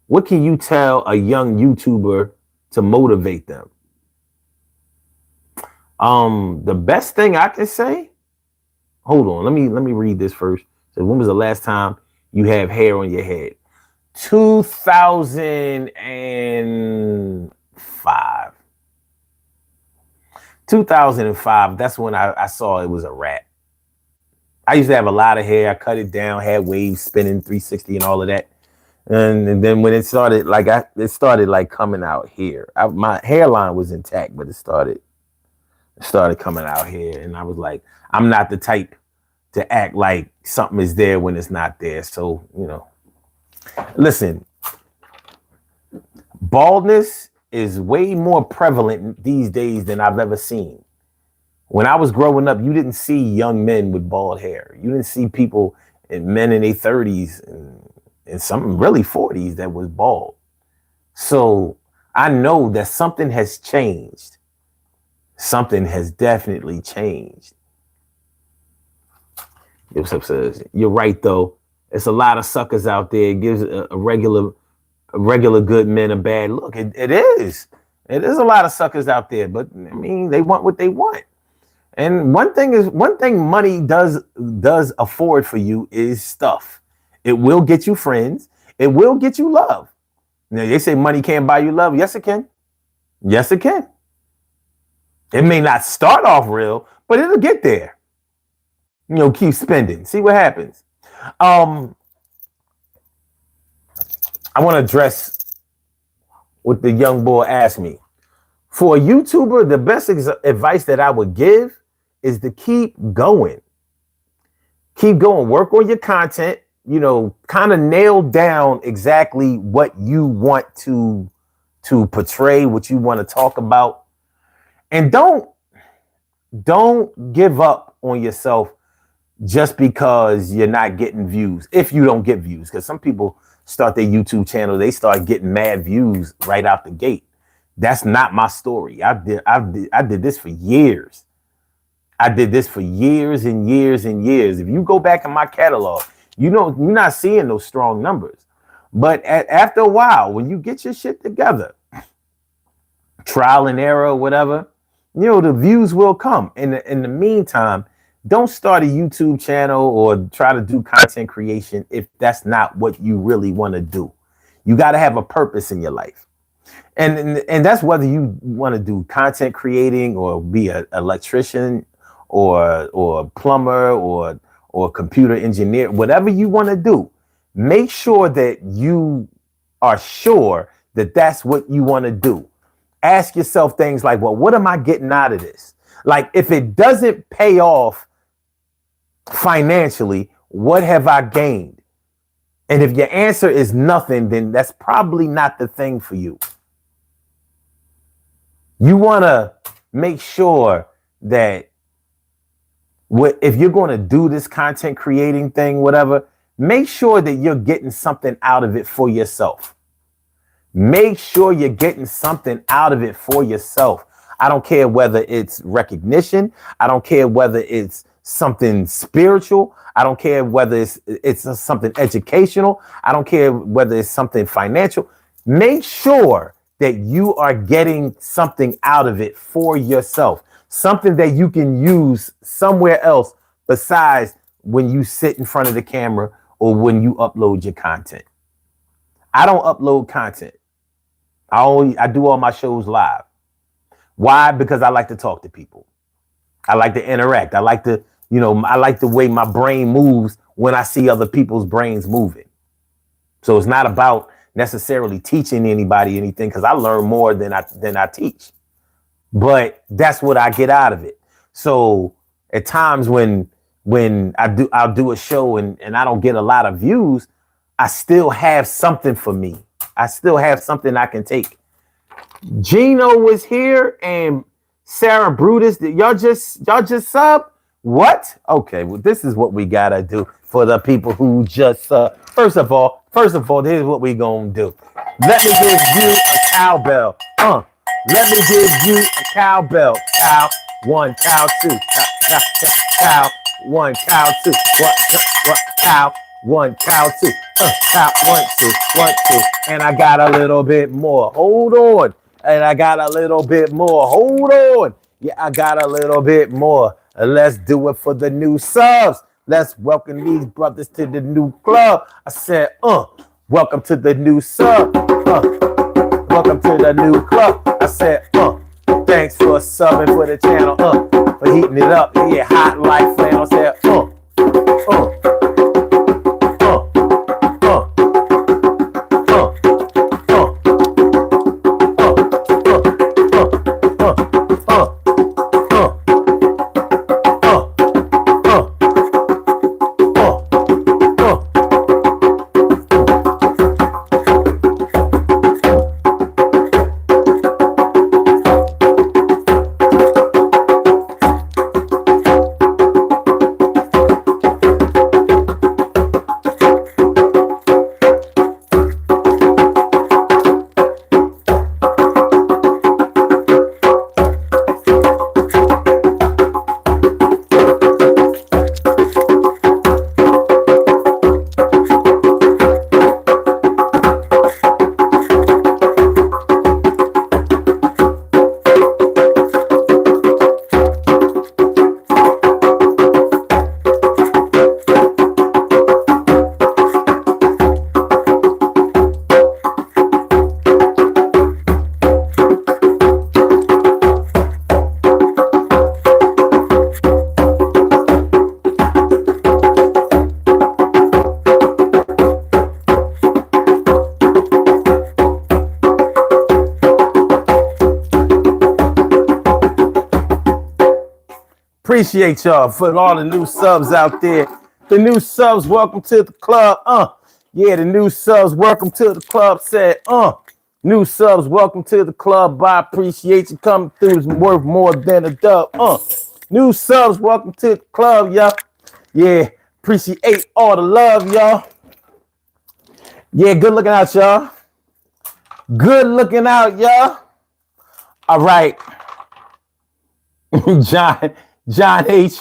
what can you tell a young YouTuber to motivate them? The best thing I can say, hold on, let me read this first. So when was the last time you have hair on your head? 2005. 2005, that's when I saw it was a wrap. I used to have a lot of hair. I cut it down, had waves spinning 360 and all of that. And then when it started, it started like coming out here. My hairline was intact, but it started coming out here. And I was like, I'm not the type to act like something is there when it's not there. So, listen, baldness is way more prevalent these days than I've ever seen. When I was growing up, you didn't see young men with bald hair. You didn't see men in their 30s and some really 40s that was bald. So I know that something has changed. Something has definitely changed. Yusuf says, you're right, though. It's a lot of suckers out there. It gives a regular good men a bad look. It is. It is a lot of suckers out there, but I mean, they want what they want. And one thing money does afford for you is stuff. It will get you friends. It will get you love. Now, they say money can't buy you love. Yes, it can. Yes, it can. It may not start off real, but it'll get there. Keep spending. See what happens. I want to address what the young boy asked me. For a YouTuber, the best advice that I would give is to keep going. Keep going. Work on your content. Kind of nail down exactly what you want to portray, what you want to talk about. And don't give up on yourself just because you're not getting views. If you don't get views, because some people start their YouTube channel, they start getting mad views right out the gate. That's not my story. I did this for years. I did this for years and years and years. If you go back in my catalog, you're not seeing those strong numbers. But after a while, when you get your shit together, trial and error, whatever, the views will come. In the meantime, don't start a YouTube channel or try to do content creation if that's not what you really want to do. You got to have a purpose in your life. And that's whether you want to do content creating or be an electrician or plumber or computer engineer, whatever you want to do. Make sure that you are sure that that's what you want to do. Ask yourself things like, well, what am I getting out of this? Like, if it doesn't pay off financially, what have I gained? And if your answer is nothing, then that's probably not the thing for you. You want to make sure that if you're going to do this content creating thing, whatever, make sure that you're getting something out of it for yourself. Make sure you're getting something out of it for yourself. I don't care whether it's recognition. I don't care whether it's something spiritual. I don't care whether it's something educational. I don't care whether it's something financial. Make sure that you are getting something out of it for yourself. Something that you can use somewhere else besides when you sit in front of the camera or when you upload your content. I don't upload content. I do all my shows live. Why? Because I like to talk to people. I like to interact. I like the way my brain moves when I see other people's brains moving. So it's not about necessarily teaching anybody anything, because I learn more than I teach. But that's what I get out of it. So at times when I'll do a show and I don't get a lot of views, I still have something for me. I still have something I can take Gino was here and Sarah Brutus. Y'all just sub? What? Okay, well, this is what we gotta do for the people who just First of all, here's what we gonna do. Let me give you a cowbell. Let me give you a cowbell. Cow one, cow two, cow one, cow two. What? Cow one, cow two. Cow one, two, 1, 2. And I got a little bit more. Hold on. And I got a little bit more. Hold on. Yeah, I got a little bit more. Let's do it for the new subs. Let's welcome these brothers to the new club. I said, welcome to the new sub. Welcome to the new club. I said, thanks for subbing for the channel. For heating it up. Yeah, hot like flannel. I said, uh. Appreciate y'all for all the new subs out there. The new subs, welcome to the club. Yeah, the new subs, welcome to the club. Said, new subs, welcome to the club. I appreciate you coming through. It's worth more than a dub. New subs, welcome to the club, y'all. Yeah, appreciate all the love, y'all. Yeah, good looking out, y'all. Good looking out, y'all. All right. John H.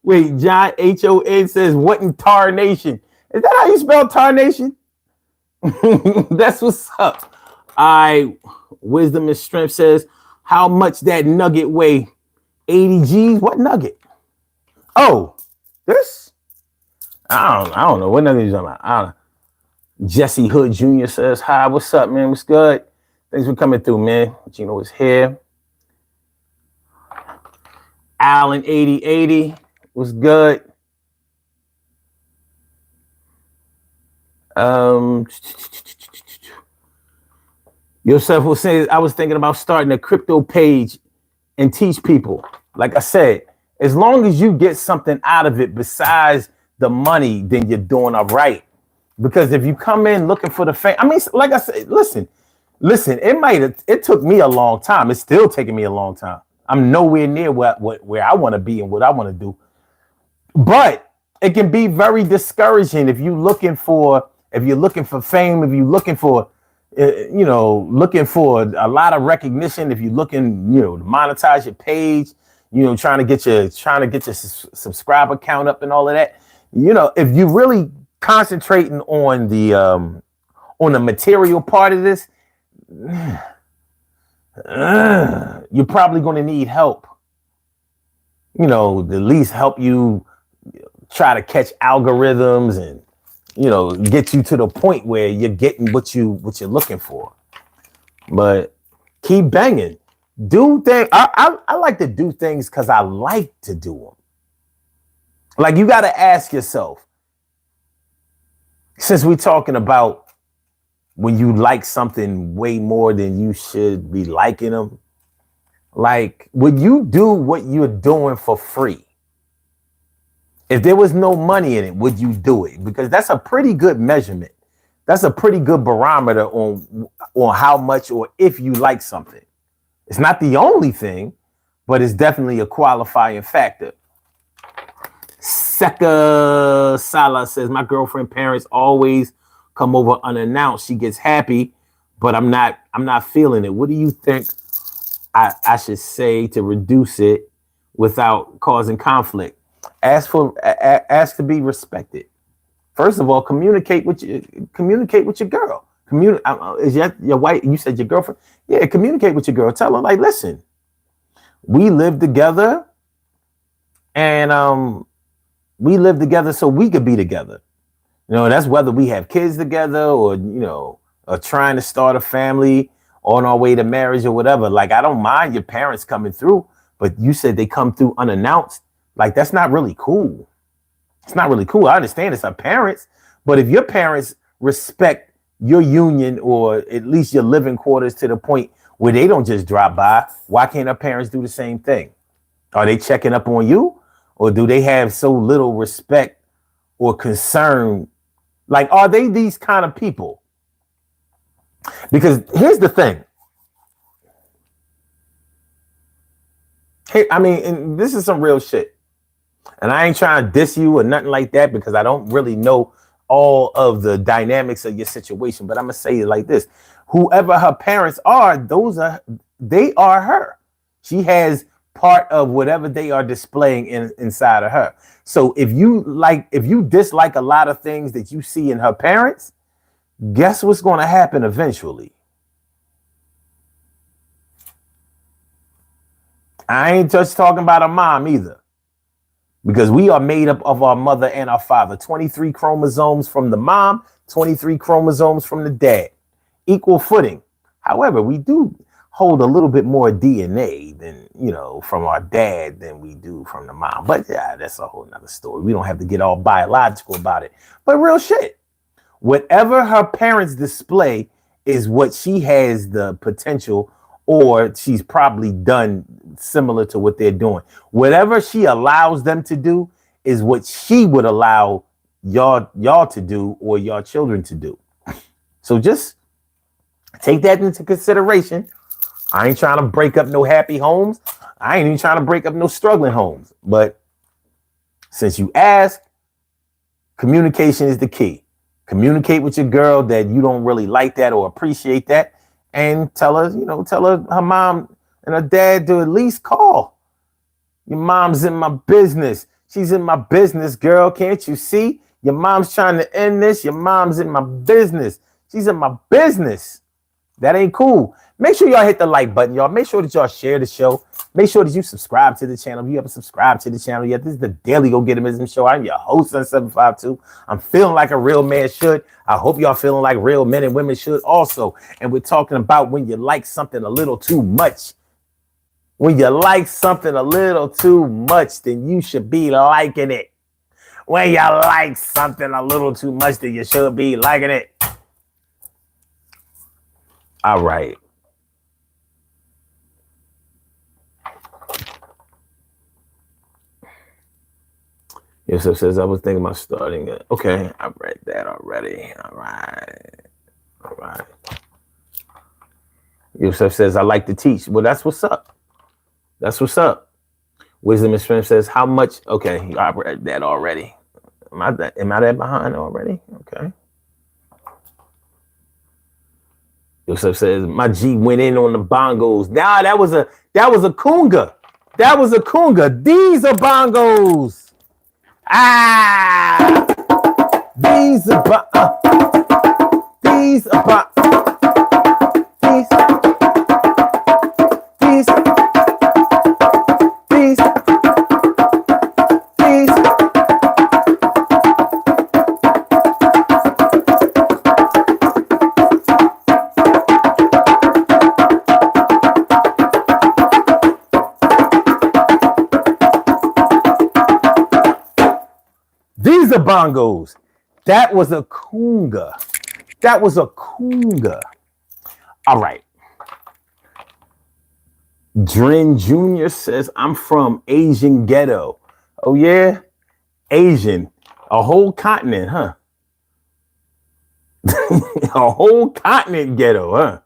Wait, John HON says, what in tarnation? Is that how you spell tarnation? That's what's up. Wisdom and Strength says, how much that nugget weigh? 80 G's? What nugget? Oh, this? I don't know. What nugget is on? I don't know. Jesse Hood Jr. says, hi, what's up, man? What's good? Thanks for coming through, man. Gino is here. Allen 8080 was good. Yourself will say, I was thinking about starting a crypto page and teach people. Like I said, as long as you get something out of it besides the money, then you're doing all right. Because if you come in looking for the fame, I mean, like I said, listen, it took me a long time. It's still taking me a long time. I'm nowhere near where I want to be and what I want to do. But it can be very discouraging if you're looking for fame, if you're looking for looking for a lot of recognition, if you're looking, to monetize your page, trying to get your subscriber count up and all of that. If you're really concentrating on the material part of this, you're probably going to need help. At least help you try to catch algorithms and get you to the point where you're getting what you're looking for. But keep banging. Do things. I like to do things because I like to do them. Like, you got to ask yourself, since we're talking about when you like something way more than you should be liking them, like, would you do what you're doing for free? If there was no money in it, would you do it? Because that's a pretty good measurement That's a pretty good barometer on how much or if you like something. It's not the only thing, but it's definitely a qualifying factor. Seka Sala says, my girlfriend parents always come over unannounced. She gets happy, but I'm not feeling it. What do you think I should say to reduce it without causing conflict? Ask to be respected. First of all, communicate with your girl. Is your wife? You said your girlfriend? Yeah, communicate with your girl. Tell her, like, listen, we live together, and we live together so we could be together. That's whether we have kids together or or trying to start a family on our way to marriage or whatever. Like, I don't mind your parents coming through, but you said they come through unannounced. Like, that's not really cool. It's not really cool. I understand it's our parents, but if your parents respect your union or at least your living quarters to the point where they don't just drop by, why can't our parents do the same thing? Are they checking up on you, or do they have so little respect or concern? Like, are they these kind of people? Because here's the thing. Hey, I mean, and this is some real shit. And I ain't trying to diss you or nothing like that, because I don't really know all of the dynamics of your situation. But I'm going to say it like this. Whoever her parents are, they are her. She has part of whatever they are displaying inside of her. So if you dislike a lot of things that you see in her parents, guess what's going to happen eventually? I ain't just talking about a mom either, because we are made up of our mother and our father. 23 chromosomes from the mom, 23 chromosomes from the dad. Equal footing. However, we do hold a little bit more DNA than, from our dad than we do from the mom. But yeah, that's a whole nother story. We don't have to get all biological about it. But real shit. Whatever her parents display is what she has the potential, or she's probably done similar to what they're doing. Whatever she allows them to do is what she would allow y'all to do, or your children to do. So just take that into consideration. I ain't trying to break up no happy homes. I ain't even trying to break up no struggling homes. But since you asked, communication is the key. Communicate with your girl that you don't really like that or appreciate that, and tell her her mom and her dad to at least call. Your mom's in my business. She's in my business, girl. Can't you see? Your mom's trying to end this. Your mom's in my business. She's in my business. That ain't cool. Make sure y'all hit the like button, y'all. Make sure that y'all share the show. Make sure that you subscribe to the channel. If you haven't subscribed to the channel yet, this is the Daily Go Getimism Show. I'm your host on 752. I'm feeling like a real man should. I hope y'all feeling like real men and women should also. And we're talking about when you like something a little too much. When you like something a little too much, then you should be liking it. When you like something a little too much, then you should be liking it. All right. Yusuf says, I was thinking about starting it. Okay, I read that already. All right. Yusuf says, I like to teach. Well, that's what's up. Wisdom and Strength says, how much? Okay, I read that already. Am I that behind already? Okay. Yusuf says, my G went in on the bongos. Nah, that was a conga. That was a conga. These are bongos. These are bongos. That was a conga. All right. Drin Jr. says, I'm from Asian ghetto. Oh, yeah? Asian. A whole continent, huh? A whole continent ghetto, huh?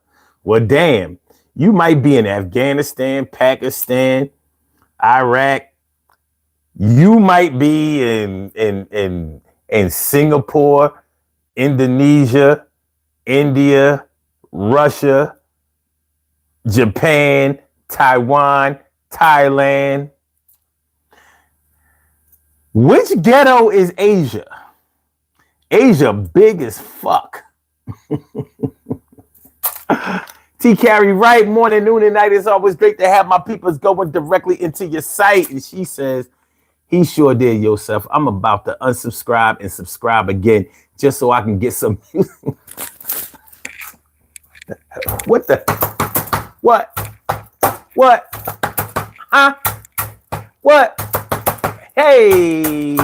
Well, damn. You might be in Afghanistan, Pakistan, Iraq. You might be in Singapore, Indonesia, India, Russia, Japan, Taiwan, Thailand. Which ghetto is Asia? Asia big as fuck. T. Carey Wright, morning, noon, and night. It's always great to have my peoples going directly into your site. And she says, he sure did, Yosef. I'm about to unsubscribe and subscribe again just so I can get some. What the? What? Huh? What? Hey.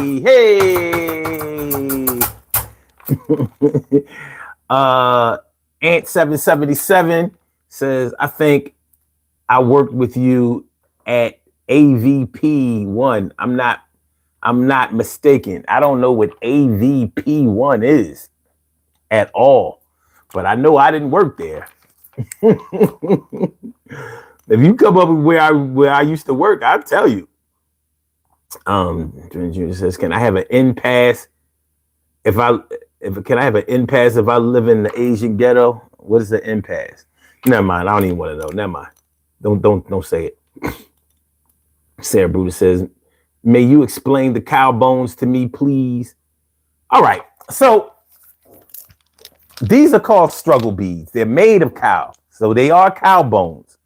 Ant777 says, I think I worked with you at AVP1. I'm not mistaken. I don't know what AVP1 is at all, but I know I didn't work there. If you come up with where I used to work, I'll tell you. Junior says, can I have an in pass if I live in the Asian ghetto? What is the in pass? Never mind. I don't even want to know. Never mind. Don't say it. Sarah Brutus says, may you explain the cow bones to me, please? All right. So these are called struggle beads. They're made of cow. So they are cow bones.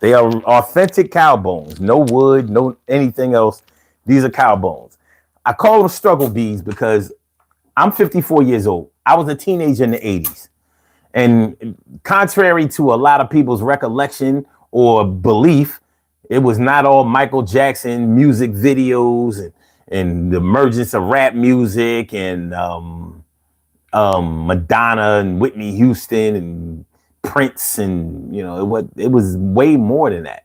They are authentic cow bones. No wood, no anything else. These are cow bones. I call them struggle beads because I'm 54 years old. I was a teenager in the 80s. And contrary to a lot of people's recollection or belief, it was not all Michael Jackson music videos and the emergence of rap music and Madonna and Whitney Houston and Prince, and it was way more than that.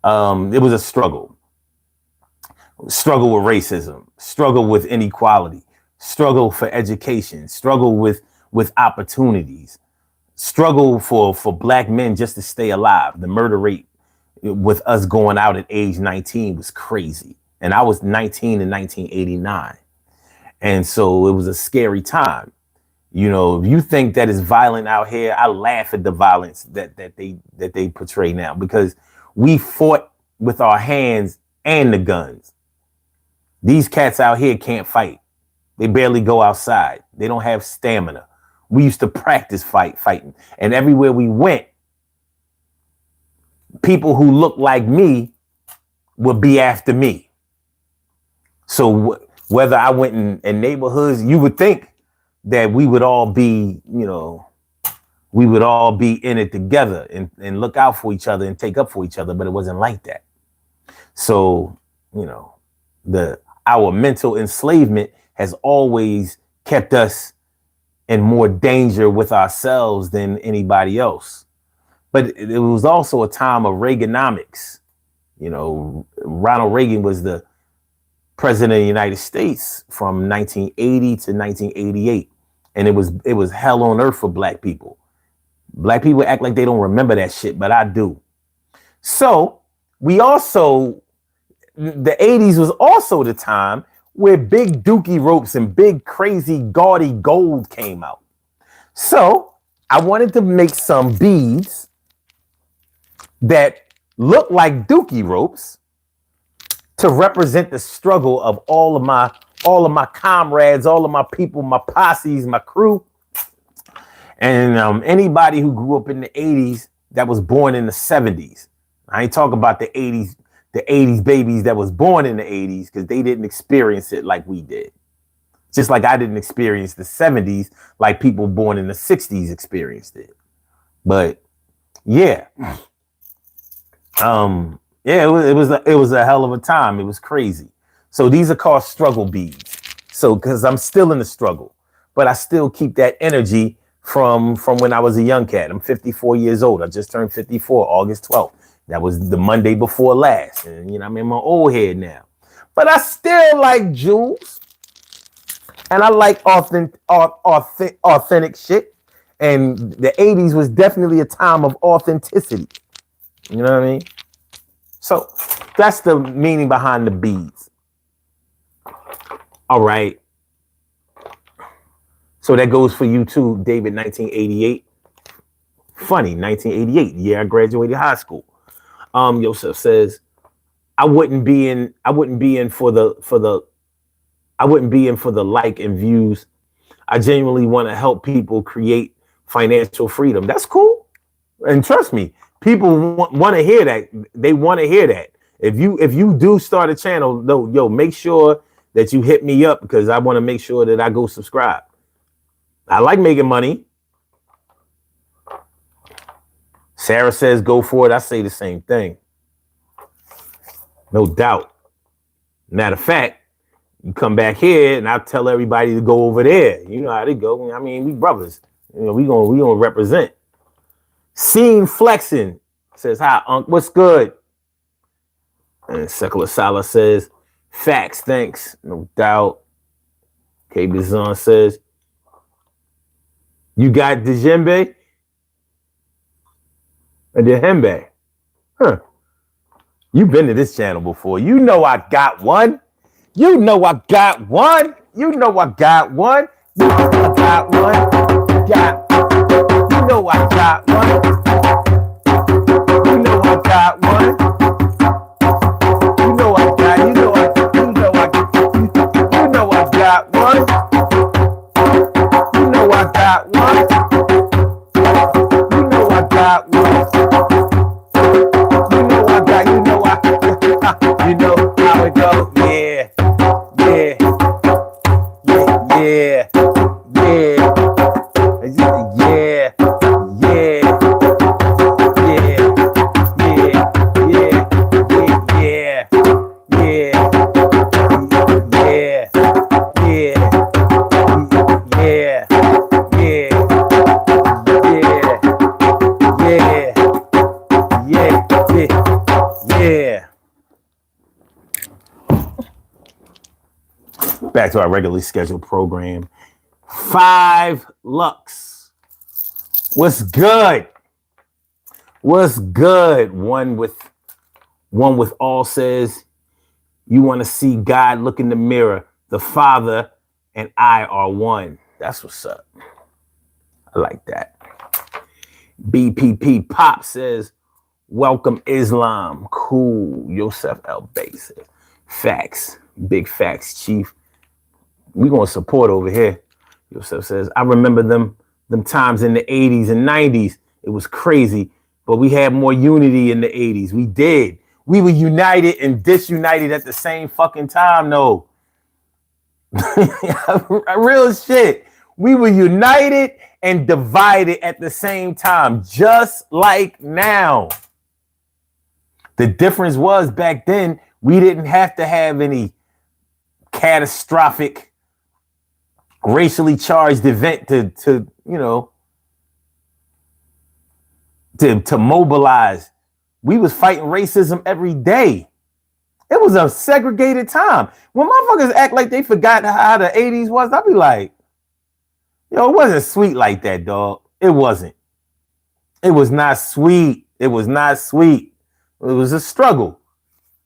It was a struggle with racism, struggle with inequality, struggle for education, struggle with opportunities, struggle for Black men just to stay alive. The murder rate with us going out at age 19 was crazy. And I was 19 in 1989. And so it was a scary time. If you think that is violent out here, I laugh at the violence that they portray now, because we fought with our hands and the guns. These cats out here can't fight. They barely go outside. They don't have stamina. We used to practice fighting. And everywhere we went, people who looked like me would be after me. So whether I went in neighborhoods, you would think that we would all be, we would all be in it together and look out for each other and take up for each other, but it wasn't like that. So, our mental enslavement has always kept us in more danger with ourselves than anybody else. But it was also a time of Reaganomics. Ronald Reagan was the president of the United States from 1980 to 1988. And it was hell on earth for Black people. Black people act like they don't remember that shit, but I do. So the 80s was also the time where big dookie ropes and big crazy gaudy gold came out. So I wanted to make some beads that look like dookie ropes to represent the struggle of all of my comrades, all of my people, my posses, my crew, and anybody who grew up in the 80s that was born in the 70s. I ain't talking about the 80s babies that was born in the 80s, because they didn't experience it like we did. Just like I didn't experience the 70s like people born in the 60s experienced it. But yeah. It was a hell of a time. It was crazy. So these are called struggle beads. So because I'm still in the struggle, but I still keep that energy from when I was a young cat. I'm 54 years old. I just turned 54 August 12th. That was the Monday before last. And I'm in my old head now. But I still like jewels. And I like authentic shit. And the 80s was definitely a time of authenticity. You know what I mean? So that's the meaning behind the beads. All right. So that goes for you too, David, 1988. Funny, 1988, year I graduated high school. Yosef says, I wouldn't be in for the like and views. I genuinely want to help people create financial freedom. That's cool. And trust me, people want to hear that. They want to hear that. If you do start a channel, yo, make sure that you hit me up because I want to make sure that I go subscribe. I like making money. Sarah says go for it. I say the same thing. No doubt. Matter of fact, you come back here and I tell everybody to go over there. You know how they go. I mean, we brothers. You know, we gonna represent. Scene Flexing says, hi, Unc, what's good? And Secular Sala says, facts, thanks. No doubt. K Bizon says, you got Djembe? And Djembe. Huh. You've been to this channel before. You know I got one. You know I got one. You know I got one. You know I got one. You know I got one. You know I got one. You know I got one. You know I got one. You know I got one. You know I got one. You know I got, you know how it go. Yeah. Yeah. Yeah. Yeah. Yeah. Back to our regularly scheduled program. 5 Lux. What's good? What's good? One with all says, you want to see God look in the mirror. The Father and I are one. That's what's up. I like that. BPP Pop says, welcome Islam. Cool. Yosef El Bay says, facts. Big facts, Chief. We gonna support over here. Yosef says, I remember them times in the 80s and 90s. It was crazy, but we had more unity in the 80s. We did. We were united and disunited at the same fucking time, though. Real shit. We were united and divided at the same time, just like now. The difference was back then, we didn't have to have any catastrophic racially charged event to mobilize. We was fighting racism every day. It was a segregated time. When motherfuckers act like they forgot how the 80s was, I'll be like, yo, it wasn't sweet like that, dog. It wasn't. It was not sweet. It was not sweet. It was a struggle.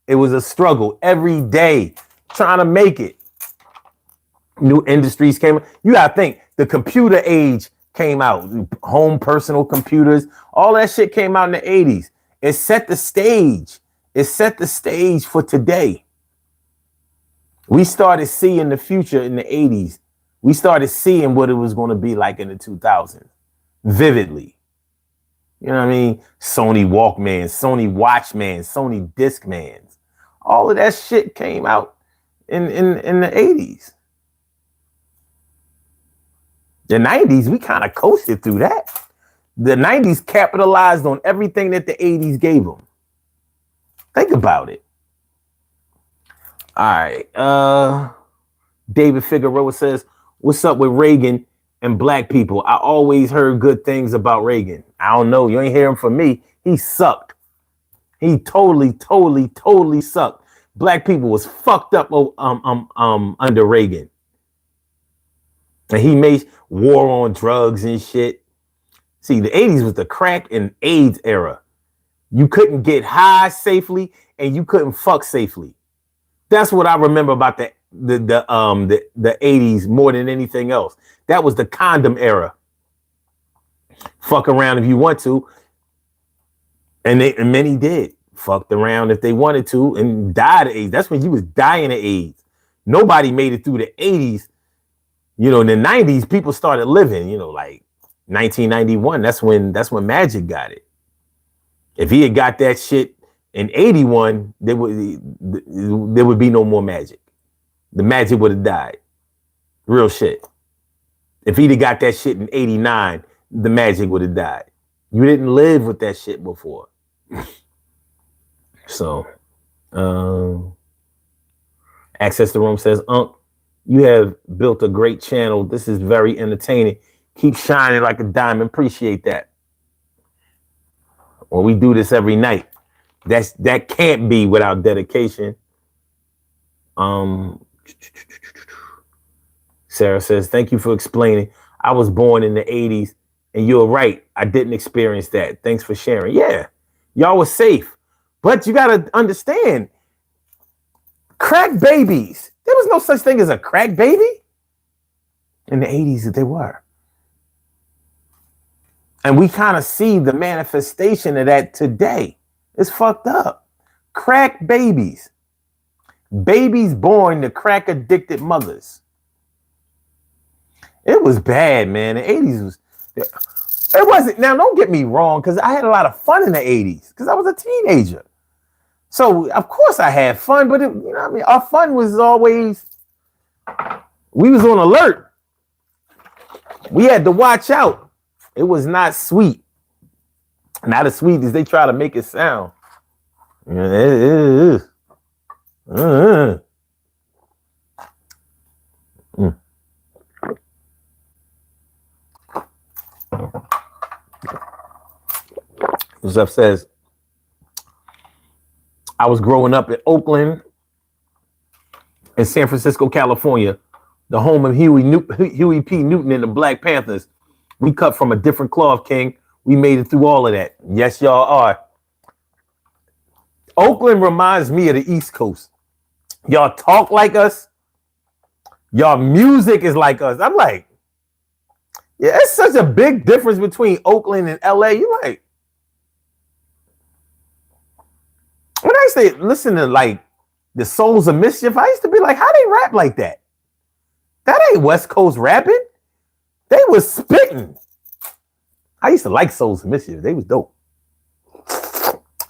It was a struggle every day trying to make it. New industries came. You gotta think the computer age came out, home personal computers, all that shit came out in the 80s. It set the stage. It set the stage for today. We started seeing the future in the 80s. We started seeing what it was going to be like in the 2000s vividly. You know what I mean? Sony Walkman, Sony Watchman, Sony Discmans. All of that shit came out in the 80s. The 90s, we kind of coasted through that. The 90s capitalized on everything that the 80s gave them. Think about it. All right. David Figueroa says, what's up with Reagan and black people? I always heard good things about Reagan. I don't know. You ain't hear him from me. He sucked. He totally sucked. Black people was fucked up under Reagan. And he made war on drugs and shit. See, the 80s was the crack and AIDS era. You couldn't get high safely and you couldn't fuck safely. That's what I remember about the 80s more than anything else. That was the condom era. Fuck around if you want to. And many did. Fucked around if they wanted to and died of AIDS. That's when you was dying of AIDS. Nobody made it through the 80s. You know, in the 90s, people started living, you know, like 1991. That's when Magic got it. If he had got that shit in 81, there would be no more Magic. The Magic would have died. Real shit. If he'd have got that shit in 89, the Magic would have died. You didn't live with that shit before. So, Access the Room says, Unc, you have built a great channel. This is very entertaining. Keep shining like a diamond. Appreciate that. Well, we do this every night. That can't be without dedication. Sarah says, thank you for explaining. I was born in the 80s, and you're right. I didn't experience that. Thanks for sharing. Yeah, y'all was safe. But you got to understand, crack babies. There was no such thing as a crack baby. In the 80s, they were. And we kind of see the manifestation of that today. It's fucked up. Crack babies. Babies born to crack addicted mothers. It was bad, man. The 80s was... It wasn't... Now, don't get me wrong, because I had a lot of fun in the 80s, because I was a teenager. So, of course, I had fun, but, you know what I mean? Our fun was always... We was on alert. We had to watch out. It was not sweet. Not as sweet as they try to make it sound. Zeph says, I was growing up in Oakland and San Francisco, California, the home of Huey P. Newton and the Black Panthers. We cut from a different cloth, King. We made it through all of that. Yes, y'all are. Oakland reminds me of the East Coast. Y'all talk like us. Y'all music is like us. I'm like, yeah, it's such a big difference between Oakland and LA. You like, when I used to listen to like the Souls of Mischief, I used to be like, how they rap like that? That ain't West Coast rapping. They was spitting. I used to like Souls of Mischief. They was dope.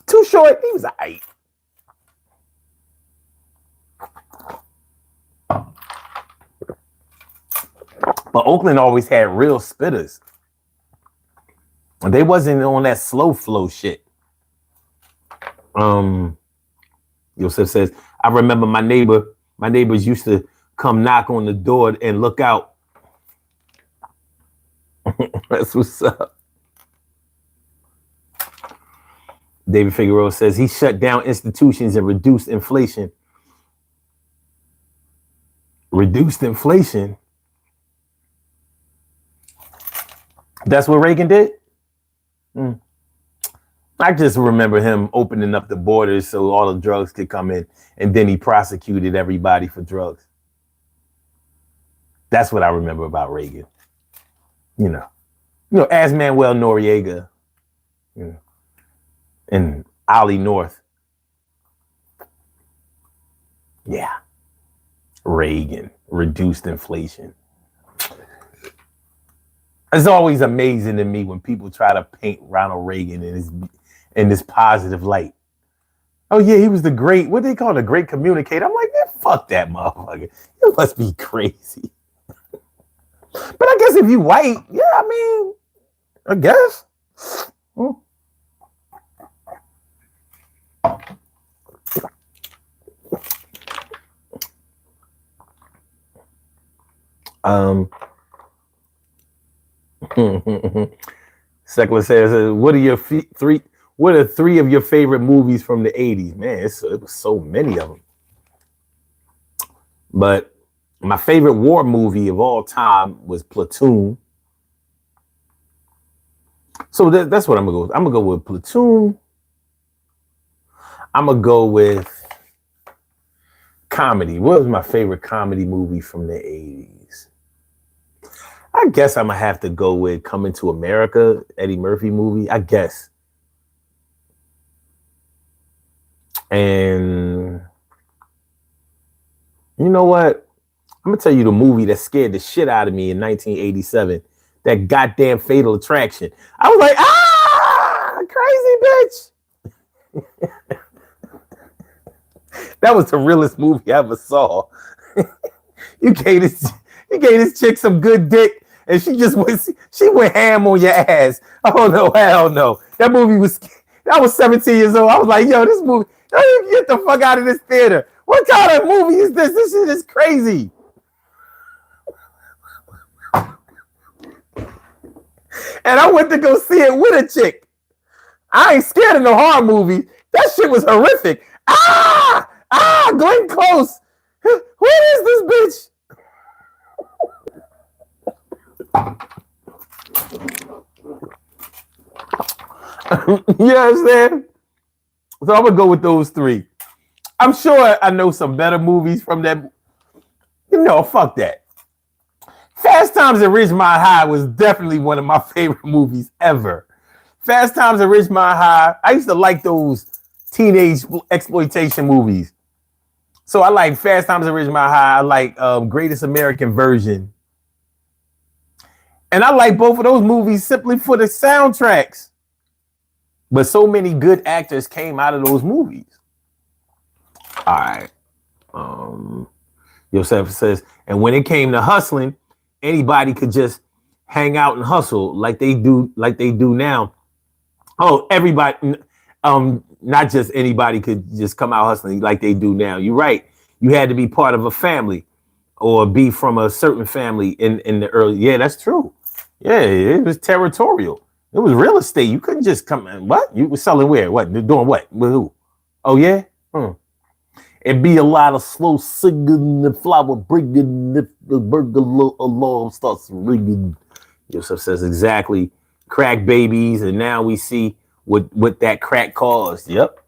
Too Short, he was aight. But Oakland always had real spitters. They wasn't on that slow flow shit. Yosef says, I remember my neighbors used to come knock on the door and look out. That's what's up. David Figueroa says he shut down institutions and reduced inflation. Reduced inflation? That's what Reagan did? I just remember him opening up the borders so all the drugs could come in, and then he prosecuted everybody for drugs. That's what I remember about Reagan. You know, as Manuel Noriega, you know, and Ollie North. Yeah. Reagan, reduced inflation. It's always amazing to me when people try to paint Ronald Reagan in this positive light. Oh yeah, he was the great, what they call the great communicator. I'm like, man, fuck that motherfucker. You must be crazy. But I guess if you white, yeah, I mean, I guess. Secular says, what are three of your favorite movies from the 80s? Man, it was so many of them. But My favorite war movie of all time was Platoon. So that's what I'm gonna go with. I'm gonna go with Platoon. I'm gonna go with comedy. What was my favorite comedy movie from the 80s? I guess I'm gonna have to go with Coming to America, Eddie Murphy movie, I guess. And you know what? I'm gonna tell you the movie that scared the shit out of me in 1987. That goddamn Fatal Attraction. I was like, crazy bitch. That was the realest movie I ever saw. You gave this chick some good dick, and she went ham on your ass. Oh no, hell no. I was 17 years old. I was like, yo, this movie, get the fuck out of this theater. What kind of movie is this? This shit is crazy. And I went to go see it with a chick. I ain't scared of no horror movie. That shit was horrific. Glenn Close. Who is this bitch? You know what I'm saying? So I'm gonna go with those three. I'm sure I know some better movies from that. Fuck that. Fast Times at Ridgemont High was definitely one of my favorite movies ever. Fast Times at Ridgemont High. I used to like those teenage exploitation movies. So I like Fast Times at Ridgemont High. I like Greatest American Version. And I like both of those movies simply for the soundtracks. But so many good actors came out of those movies. All right. Yosef says, and when it came to hustling, anybody could just hang out and hustle like they do now. Oh, everybody, not just anybody could just come out hustling like they do now. You're right. You had to be part of a family or be from a certain family in the early. Yeah, that's true. Yeah, it was territorial. It was real estate. You couldn't just come in. What? You were selling where? What? Doing what? With who? Oh, yeah? It'd be a lot of slow singing, the flower bringing, the burger alarm starts ringing. Yosef says exactly. Crack babies, and now we see what that crack caused. Yep.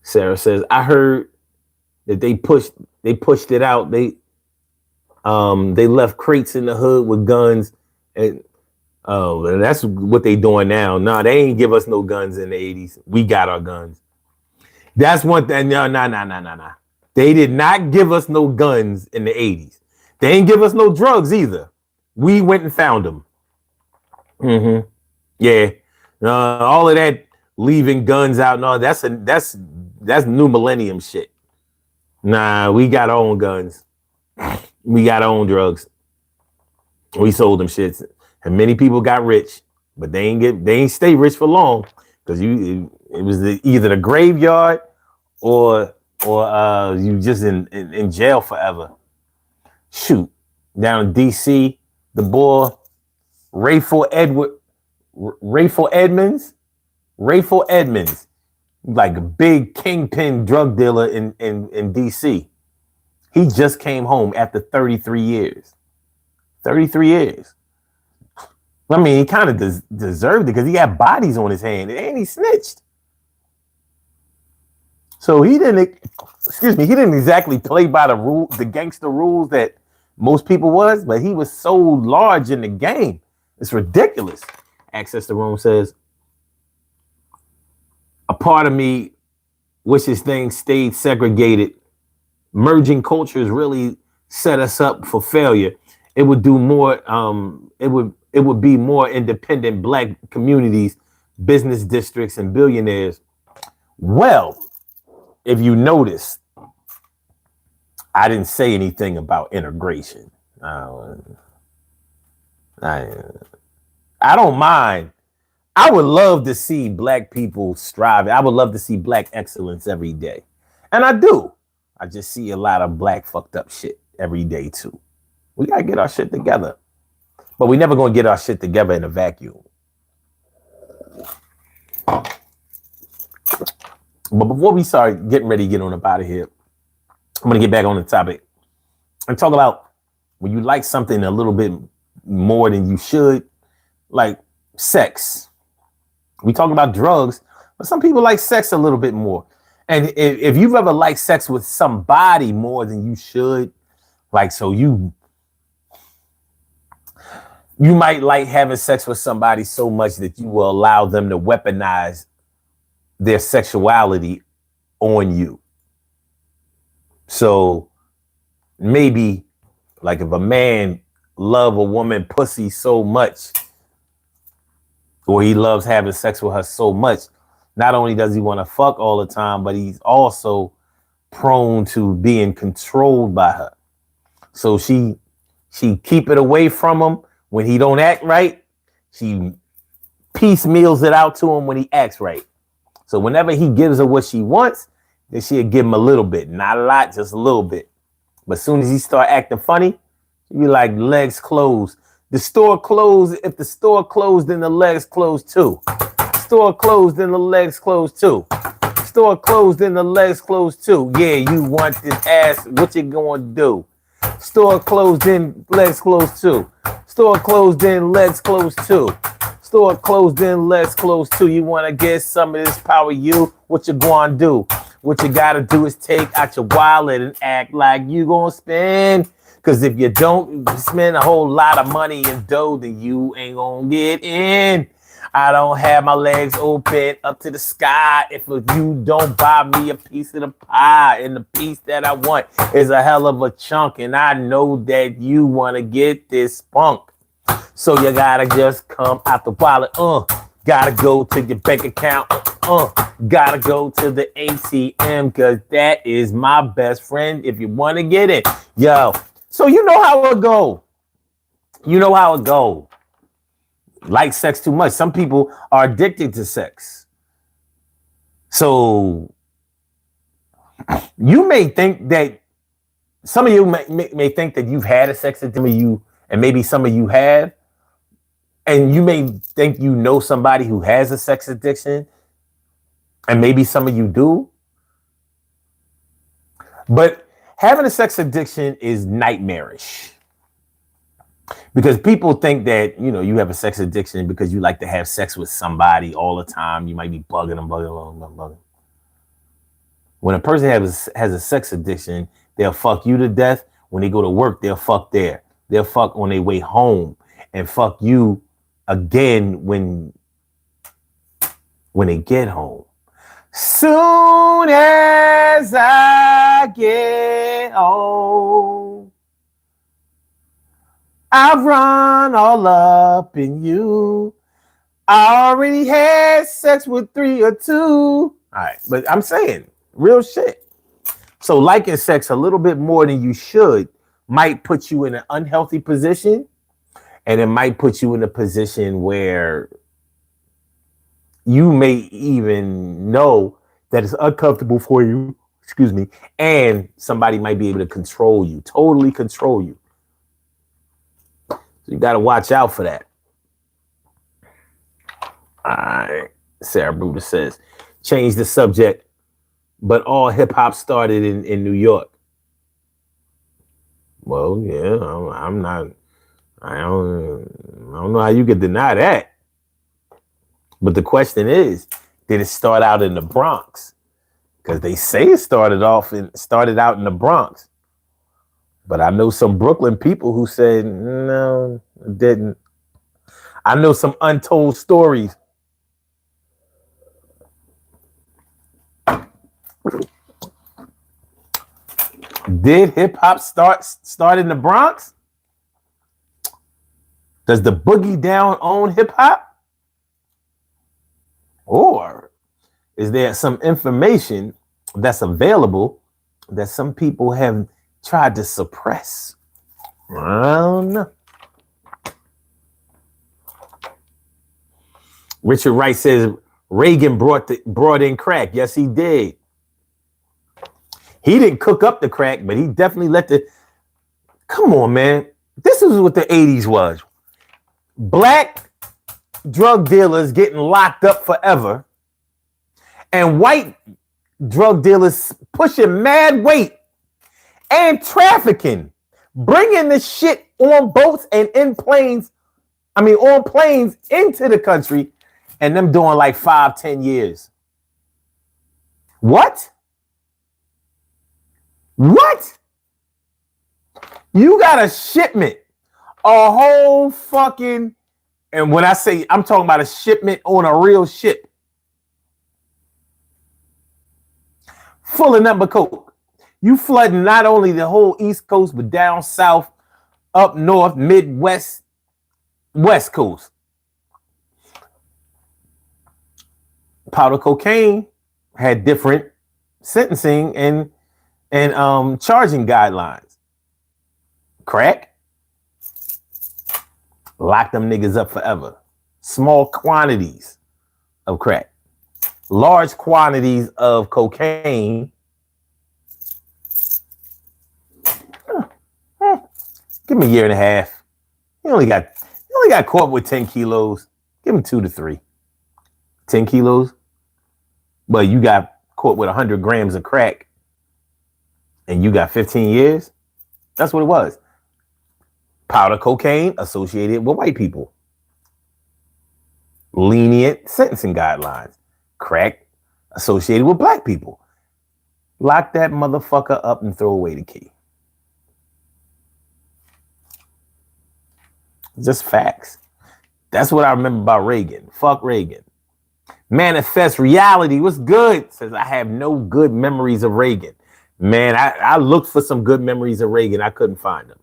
Sarah says, I heard that they pushed it out. They left crates in the hood with guns, and that's what they doing now. No, they ain't give us no guns in the 80s. We got our guns. That's one thing. No. They did not give us no guns in the 80s. They ain't give us no drugs either. We went and found them. Mm-hmm. Yeah. All of that leaving guns out. No, that's new millennium shit. Nah, we got our own guns. We got our own drugs. We sold them shits. And many people got rich, but they ain't stay rich for long because it was either the graveyard or you just in jail forever. Shoot, down in DC, the boy Rayful Edmonds, like a big kingpin drug dealer in DC. He just came home after 33 years. 33 years. I mean, he kind of deserved it because he had bodies on his hand and he snitched. So he didn't exactly play by the gangster rules that most people was, but he was so large in the game. It's ridiculous. Access the Room says, a part of me wishes things stayed segregated. Merging cultures really set us up for failure. It would do more. It would be more independent Black communities, business districts, and billionaires. Well, if you notice, I didn't say anything about integration. I don't mind. I would love to see Black people striving. I would love to see Black excellence every day. And I do. I just see a lot of Black fucked up shit every day too. We got to get our shit together. But we never going to get our shit together in a vacuum. But before we start getting ready to get on up out of here, I'm going to get back on the topic and talk about when you like something a little bit more than you should, like sex. We talk about drugs, but some people like sex a little bit more. And if you've ever liked sex with somebody more than you should, like, so you might like having sex with somebody so much that you will allow them to weaponize their sexuality on you. So maybe like if a man love a woman pussy so much, or he loves having sex with her so much, not only does he want to fuck all the time, but he's also prone to being controlled by her. So she keep it away from him when he don't act right. She piecemeals it out to him when he acts right. So whenever he gives her what she wants, then she'll give him a little bit, not a lot, just a little bit. But as soon as he start acting funny, she'll be like, legs closed. The store closed. If the store closed, then the legs closed too. Store closed, then the legs closed too. Store closed, then the legs closed too. Yeah, you want this ass. What you gonna do? Store closed, then legs closed too. Store closed, then legs closed too. Store closed, then legs closed too. You want to get some of this power, you? What you gonna do? What you gotta do is take out your wallet and act like you gonna spend. Because if you don't spend a whole lot of money in dough, then you ain't gonna get in. I don't have my legs open up to the sky if you don't buy me a piece of the pie. And the piece that I want is a hell of a chunk. And I know that you want to get this spunk. So you gotta just come out the wallet. Gotta go to your bank account. Gotta go to the ATM because that is my best friend if you want to get it. Yo. So you know how it go. You know how it go. Like sex too much. Some people are addicted to sex. So you may think that some of you may think that you've had a sex addiction, you, and maybe some of you have. And you may think you know somebody who has a sex addiction, and maybe some of you do. But having a sex addiction is nightmarish because people think that, you know, you have a sex addiction because you like to have sex with somebody all the time. You might be bugging them. When a person has a sex addiction, they'll fuck you to death. When they go to work, they'll fuck there. They'll fuck on their way home and fuck you again when they get home. Soon as I get home, I run all up in you. I already had sex with 3 or 2. All right, but I'm saying real shit. So liking sex a little bit more than you should might put you in an unhealthy position, and it might put you in a position where you may even know that it's uncomfortable for you, and somebody might be able to control you, totally control you. So you got to watch out for that. All right. Sarah Bruder says, change the subject, but all hip hop started in New York. Well, yeah, I don't know how you could deny that. But the question is, did it start out in the Bronx? Because they say it started out in the Bronx. But I know some Brooklyn people who said, no, it didn't. I know some untold stories. Did hip hop start in the Bronx? Does the Boogie Down own hip hop? Or is there some information that's available that some people have tried to suppress? I don't know. Richard Wright says Reagan brought in crack. Yes, he did. He didn't cook up the crack, but he definitely let the... Come on, man. This is what the 80s was. Black drug dealers getting locked up forever, and white drug dealers pushing mad weight and trafficking, bringing the shit on boats and in planes. I mean, on planes into the country, and them doing like 5-10 years. What? What? You got a shipment, a whole fucking, and when I say I'm talking about a shipment on a real ship, full of number coke. You flooding not only the whole East Coast, but down south, up north, Midwest, West Coast. Powder cocaine had different sentencing and charging guidelines. Crack, lock them niggas up forever. Small quantities of crack, large quantities of cocaine. Give him a year and a half. He only got caught with 10 kilos. Give him 2 to 3. 10 kilos. But you got caught with 100 grams of crack and you got 15 years. That's what it was. Powder cocaine associated with white people. Lenient sentencing guidelines. Crack associated with black people. Lock that motherfucker up and throw away the key. Just facts. That's what I remember about Reagan. Fuck Reagan. Manifest Reality. What's good? Says I have no good memories of Reagan. Man, I looked for some good memories of Reagan. I couldn't find them.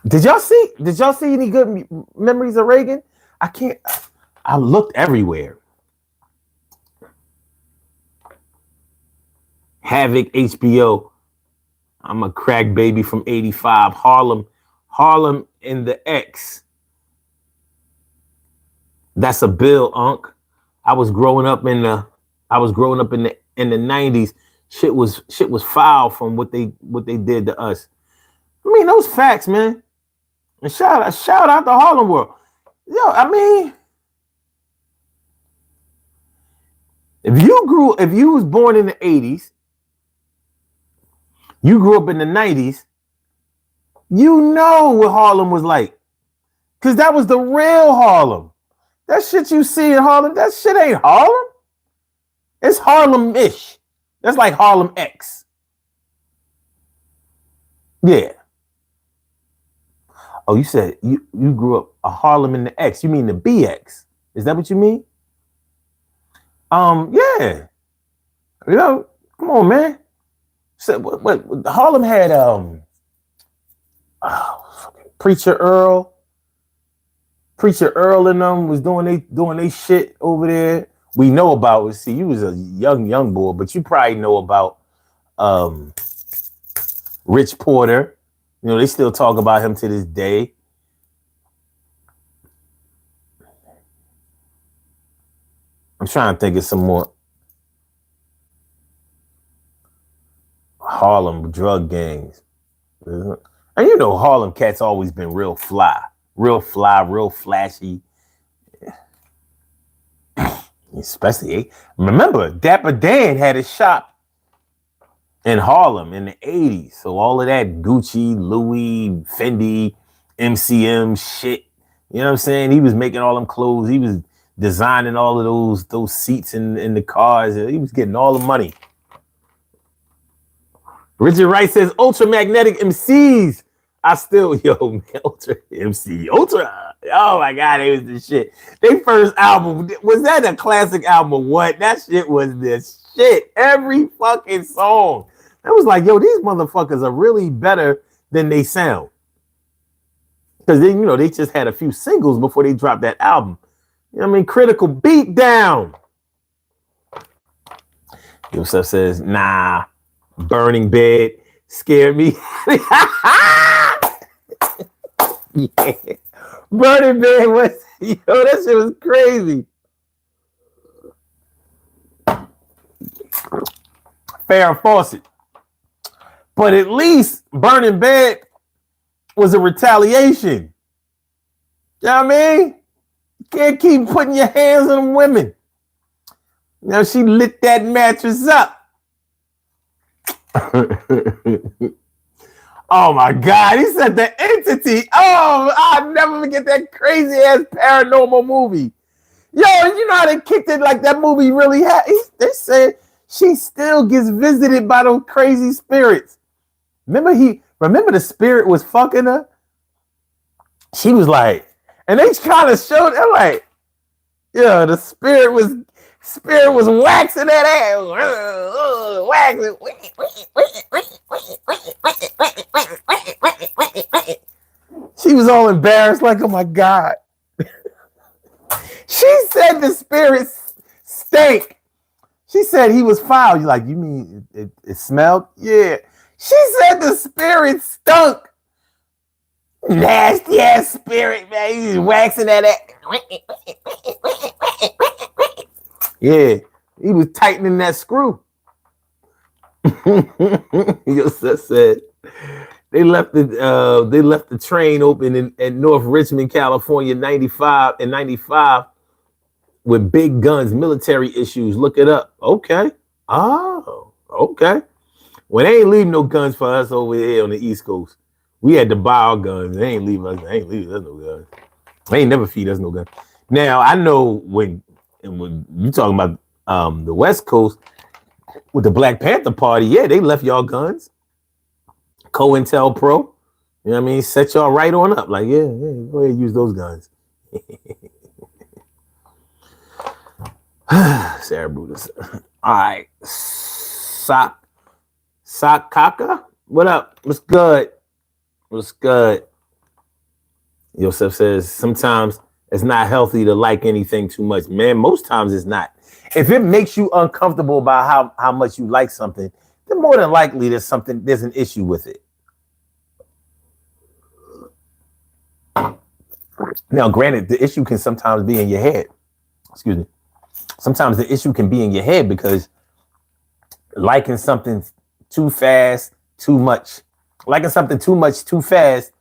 Did y'all see any good memories of Reagan? I looked everywhere. Havoc, HBO. I'm a crack baby from 85. Harlem in the X. That's a bill, Unc. I was growing up in the 90s. Shit was foul from what they did to us. I mean, those facts, man. And shout out to Harlem World. Yo, I mean, if you was born in the 80s, you grew up in the 90s, you know what Harlem was like. Because that was the real Harlem. That shit you see in Harlem, that shit ain't Harlem. It's Harlem-ish. That's like Harlem X. Yeah. Oh, you said you grew up a Harlem in the X. You mean the BX? Is that what you mean? Yeah. You know, come on, man. So what Harlem had Preacher Earl and them was doing they shit over there. We know about it. See, you was a young boy, but you probably know about Rich Porter. You know, they still talk about him to this day. I'm trying to think of some more Harlem drug gangs. And you know, Harlem cats always been real real flashy. Especially, remember, Dapper Dan had a shop in Harlem in the 80s. So all of that Gucci, Louis, Fendi, MCM shit. You know what I'm saying? He was making all them clothes. He was designing all of those seats in the cars. He was getting all the money. Richard Wright says, ultramagnetic MCs. Ultra MC. Ultra. Oh my God, it was the shit. Their first album, was that a classic album? What? That shit was the shit. Every fucking song. I was like, yo, these motherfuckers are really better than they sound. Because they, you know, they just had a few singles before they dropped that album. You know what I mean? Critical Beatdown. Yosef says, nah, Burning Bed scared me. Yeah. Burning Bed was, yo, that shit was crazy. Farrah Fawcett. But at least Burning Bed was a retaliation. You know what I mean? You can't keep putting your hands on women. You know, she lit that mattress up. Oh my God, he said the entity. Oh, I'll never forget that crazy ass paranormal movie. Yo, you know how they kicked it like that movie really had. They said she still gets visited by those crazy spirits. Remember the spirit was fucking her? She was like, and they kind of showed it like, yeah, the spirit was waxing that ass. Waxing. She was all embarrassed, like, oh my God. She said the spirit stank. She said he was foul. You like, you mean it smelled? Yeah. She said the spirit stunk. Nasty ass spirit, man. He's waxing that ass. Yeah, he was tightening that screw. Yosef said they left the train open in North Richmond, California, 95 with big guns, military issues. Look it up. Okay. Oh, okay. Well, they ain't leaving no guns for us over here on the East Coast. We had to buy our guns. They ain't leaving us no guns. They ain't never feed us no guns. Now I know when you talking about the West Coast with the Black Panther Party, yeah, they left y'all guns. COINTELPRO, you know what I mean? Set y'all right on up. Like, yeah, go ahead and use those guns. Sarah Brutus. All right. Sakaka? What up? What's good? What's good? Yosef says, sometimes it's not healthy to like anything too much. Man, most times it's not. If it makes you uncomfortable about how much you like something, then more than likely there's an issue with it. Now, granted, the issue can sometimes be in your head. Excuse me. Sometimes the issue can be in your head because liking something too fast, too much. Liking something too much, too fast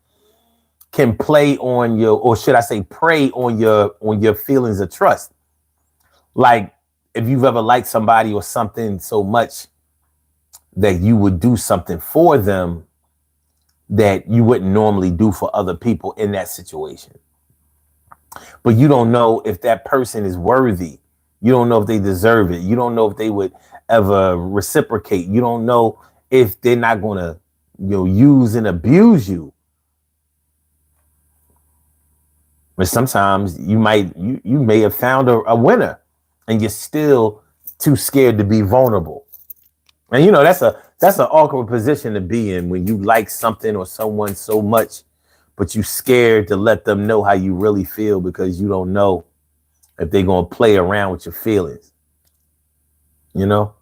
can play on your, or should I say prey on your feelings of trust. Like if you've ever liked somebody or something so much that you would do something for them that you wouldn't normally do for other people in that situation. But you don't know if that person is worthy. You don't know if they deserve it. You don't know if they would ever reciprocate. You don't know if they're not going to, use and abuse you. But sometimes you may have found a winner and you're still too scared to be vulnerable. And that's an awkward position to be in when you like something or someone so much, but you're scared to let them know how you really feel because you don't know if they're going to play around with your feelings. You don't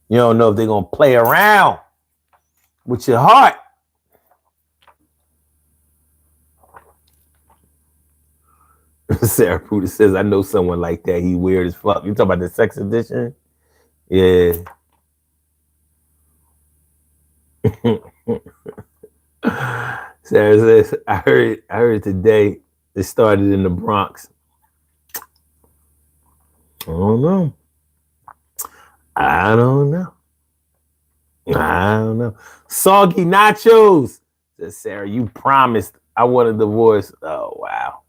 know if they're going to play around with your heart. Sarah Puda says, I know someone like that. He weird as fuck. You talking about the sex edition? Yeah. Sarah says, I heard today it started in the Bronx. I don't know. Soggy nachos. Says Sarah, you promised I want a divorce. Oh wow.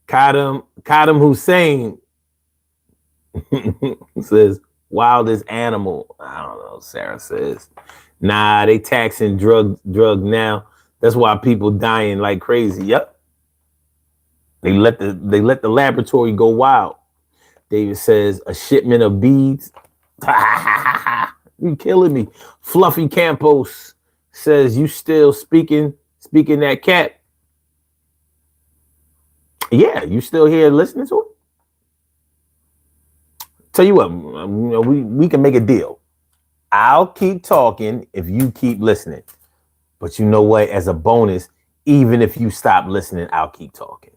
Kadam Hussein says wildest animal. I don't know. Sarah says, nah, they taxing drug now. That's why people dying like crazy. Yep. They let the laboratory go wild. David says a shipment of beads. You killing me. Fluffy Campos says you still speaking that cat. Yeah, you still here listening to it? Tell you what, we can make a deal. I'll keep talking if you keep listening. But you know what? As a bonus, even if you stop listening, I'll keep talking.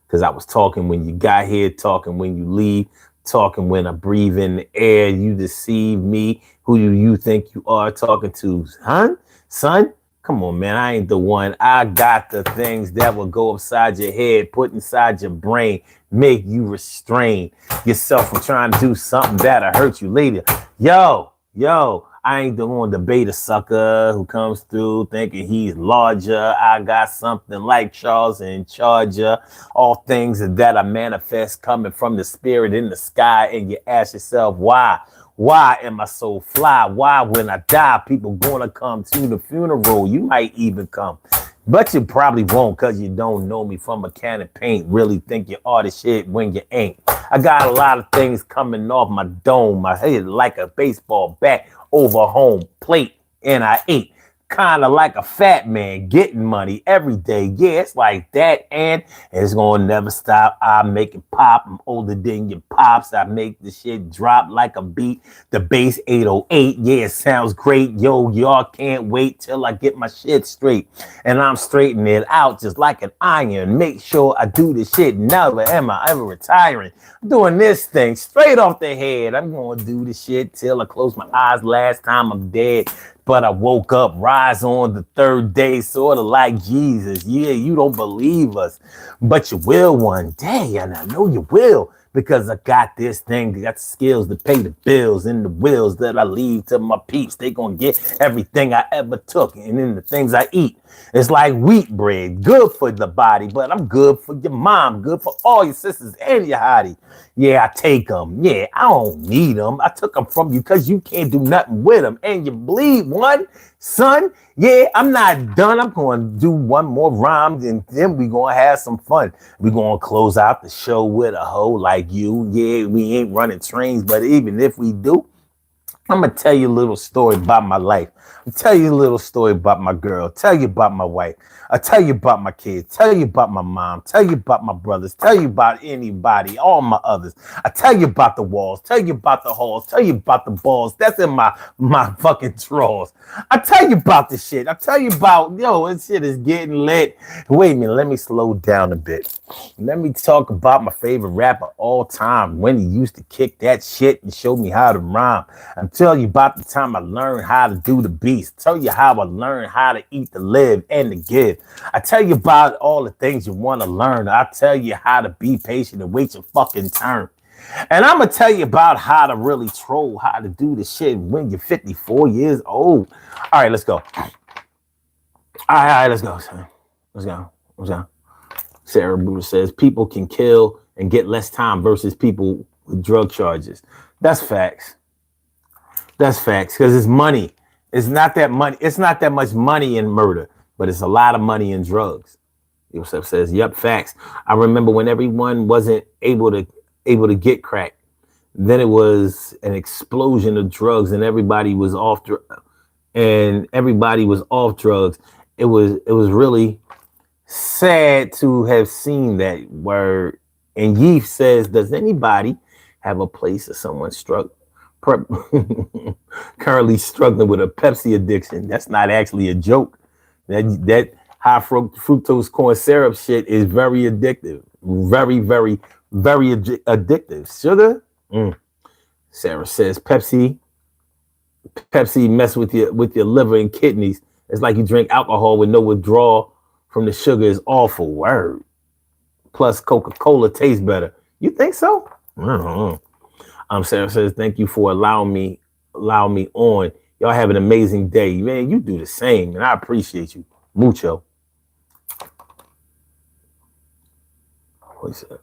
Because I was talking when you got here, talking when you leave, talking when I breathe in the air. You deceive me. Who do you think you are talking to? Huh? Son? Come on, man. I ain't the one. I got the things that will go upside your head, put inside your brain, make you restrain yourself from trying to do something that'll hurt you later. Yo, Yo, I ain't the one to debate a sucker who comes through thinking he's larger. I got something like Charles in Charger. All things that I manifest coming from the spirit in the sky. And you ask yourself, why? Why am I so fly? Why, when I die, people gonna come to the funeral? You might even come. But you probably won't because you don't know me from a can of paint. Really think you are the shit when you ain't. I got a lot of things coming off my dome. My head like a baseball bat over home plate. And I ate kind of like a fat man getting money every day. Yeah, it's like that. And it's going to never stop. I make it pop. I'm older than your pops. I make the shit drop like a beat. The bass 808. Yeah, it sounds great. Yo, y'all can't wait till I get my shit straight. And I'm straightening it out just like an iron. Make sure I do the shit. Never am I ever retiring. I'm doing this thing straight off the head. I'm going to do the shit till I close my eyes. Last time I'm dead. But I woke up, rise on the third day, sort of like Jesus. Yeah, you don't believe us, but you will one day, and I know you will, because I got this thing, got the skills to pay the bills, and the wills that I leave to my peeps. They gonna get everything I ever took, and then the things I eat. It's like wheat bread, good for the body, but I'm good for your mom, good for all your sisters and your hottie. Yeah, I take them. Yeah, I don't need them. I took them from you because you can't do nothing with them. And you bleed one, son. Yeah, I'm not done. I'm going to do one more rhyme and then we're going to have some fun. We're going to close out the show with a hoe like you. Yeah, we ain't running trains, but even if we do, I'm going to tell you a little story about my life. I'll tell you a little story about my girl. Tell you about my wife. I'll tell you about my kids. Tell you about my mom. Tell you about my brothers. Tell you about anybody, all my others. I tell you about the walls. Tell you about the halls. Tell you about the balls. That's in my fucking drawers. I tell you about the shit. I tell you about, yo, this shit is getting lit. Wait a minute. Let me slow down a bit. Let me talk about my favorite rapper all time. When he used to kick that shit and show me how to rhyme. I'm telling you about the time I learned how to do the beats. Tell you how I learned how to eat, to live, and to give. I tell you about all the things you want to learn. I tell you how to be patient and wait your fucking turn. And I'm going to tell you about how to really troll, how to do the shit when you're 54 years old. All right, let's go. All right, let's go, son. Let's go. Sarah Buddha says people can kill and get less time versus people with drug charges. That's facts. That's facts because it's money. It's not that money. It's not that much money in murder, but it's a lot of money in drugs. Yosef says, "Yep, facts." I remember when everyone wasn't able to get crack. Then it was an explosion of drugs, and everybody was off drugs. It was really sad to have seen that word. And Yeef says, "Does anybody have a place of someone currently struggling with a Pepsi addiction?" That's not actually a joke. That high fructose corn syrup shit is very addictive. Very, very, very addictive. Sugar? Sarah says Pepsi mess with your liver and kidneys. It's like you drink alcohol with no withdrawal from the sugar. Is awful. Word. Plus Coca-Cola tastes better. You think so? I don't know. Sarah says, "Thank you for allowing me on. Y'all have an amazing day." Man, you do the same, and I appreciate you. Mucho. What's that?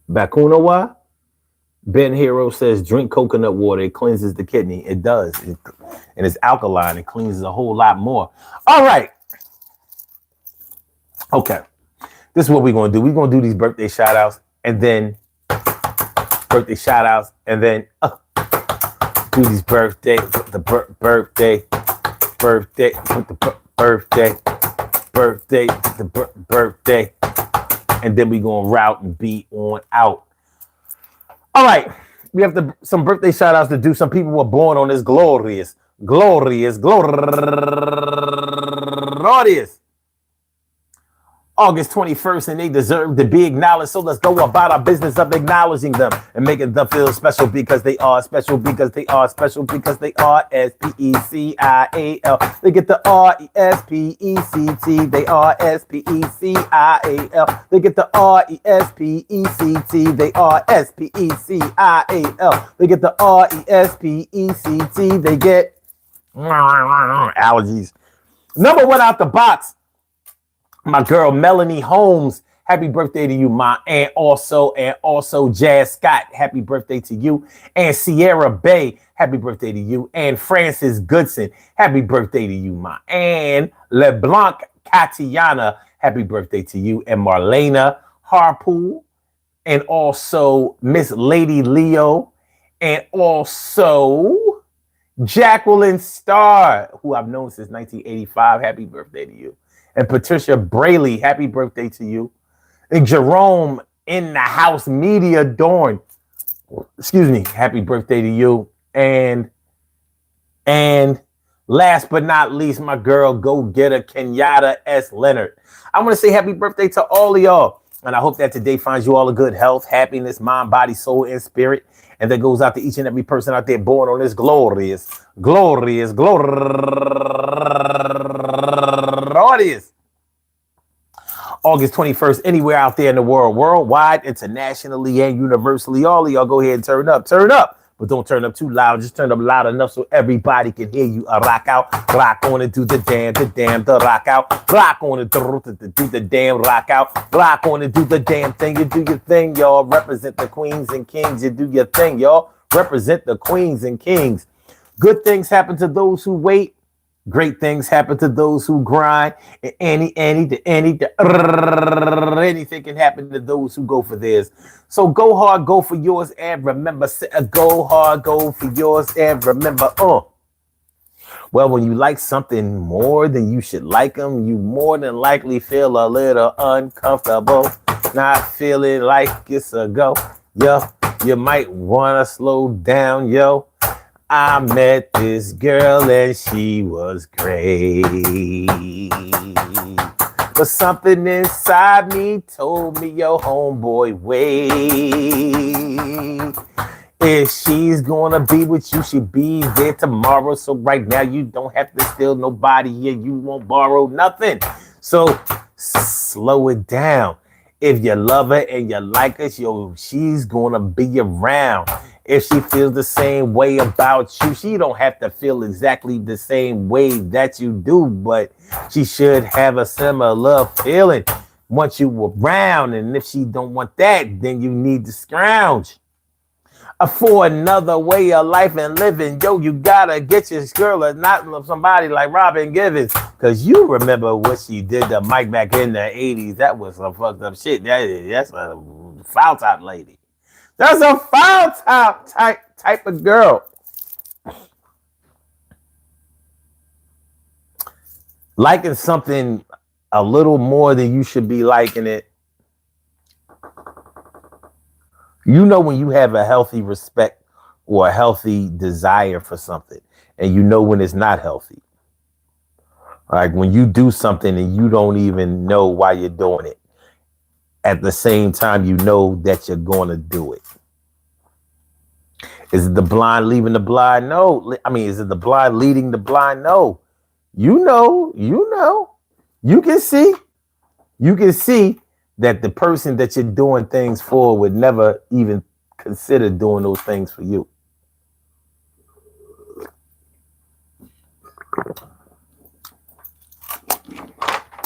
Bakunawa? Ben Hero says, "Drink coconut water. It cleanses the kidney." It does. And it's alkaline. It cleanses a whole lot more. All right. Okay. This is what we're going to do. We're going to do these birthday shout outs and then do these birthday, and then we're going to route and be on out. All right. We have some birthday shout outs to do. Some people were born on this glorious August 21st, and they deserve to be acknowledged. So let's go about our business of acknowledging them and making them feel special because they are special, because they are special, because they are Special. They get the Respect. They are Special. They get the Respect. They are Special. They get the Respect. They get allergies. Number one out the box. My girl Melanie Holmes, happy birthday to you, ma. And also Jazz Scott, happy birthday to you. And Sierra Bay, happy birthday to you. And Francis Goodson, happy birthday to you, ma. And LeBlanc Katiana, happy birthday to you. And Marlena Harpool, and also Miss Lady Leo, and also Jacqueline Starr, who I've known since 1985, happy birthday to you. And Patricia Braley, happy birthday to you. And Jerome in the house, Media Dorn, excuse me, happy birthday to you. And last but not least, my girl, go getter Kenyatta S. Leonard. I want to say happy birthday to all of y'all. And I hope that today finds you all a good health, happiness, mind, body, soul, and spirit. And that goes out to each and every person out there born on this glorious August 21st, anywhere out there in the world, worldwide, internationally, and universally. All of y'all go ahead and turn up, but don't turn up too loud. Just turn up loud enough so everybody can hear you. Rock out, rock on and do the rock out, rock on and do the damn rock out, rock on and do the damn thing. You do your thing, y'all. Represent the queens and kings. You do your thing, y'all. Represent the queens and kings. Good things happen to those who wait. Great things happen to those who grind. And anything can happen to those who go for theirs. So go hard, go for yours, and remember, go hard, go for yours, and remember, well, when you like something more than you should like them, you more than likely feel a little uncomfortable, not feeling like it's a go. Yo, you might want to slow down, yo. I met this girl and she was great, but something inside me told me, yo, homeboy, wait. If she's gonna be with you, she'll be there tomorrow. So right now you don't have to steal nobody, and you won't borrow nothing. So slow it down. If you love her and you like her, yo, she's gonna be around. If she feels the same way about you, she don't have to feel exactly the same way that you do, but she should have a similar feeling once you around. And if she don't want that, then you need to scrounge for another way of life and living. Yo, you gotta get your girl or not somebody like Robin Givens, because you remember what she did to Mike back in the 80s. That was some fucked up shit. That's a foul top lady. That's a foul top type of girl. Liking something a little more than you should be liking it. You know when you have a healthy respect or a healthy desire for something, and you know when it's not healthy. Like when you do something and you don't even know why you're doing it. At the same time, you know that you're going to do it. Is it the blind leading the blind? No. I mean, is it the blind leading the blind? No. You know. You can see that the person that you're doing things for would never even consider doing those things for you.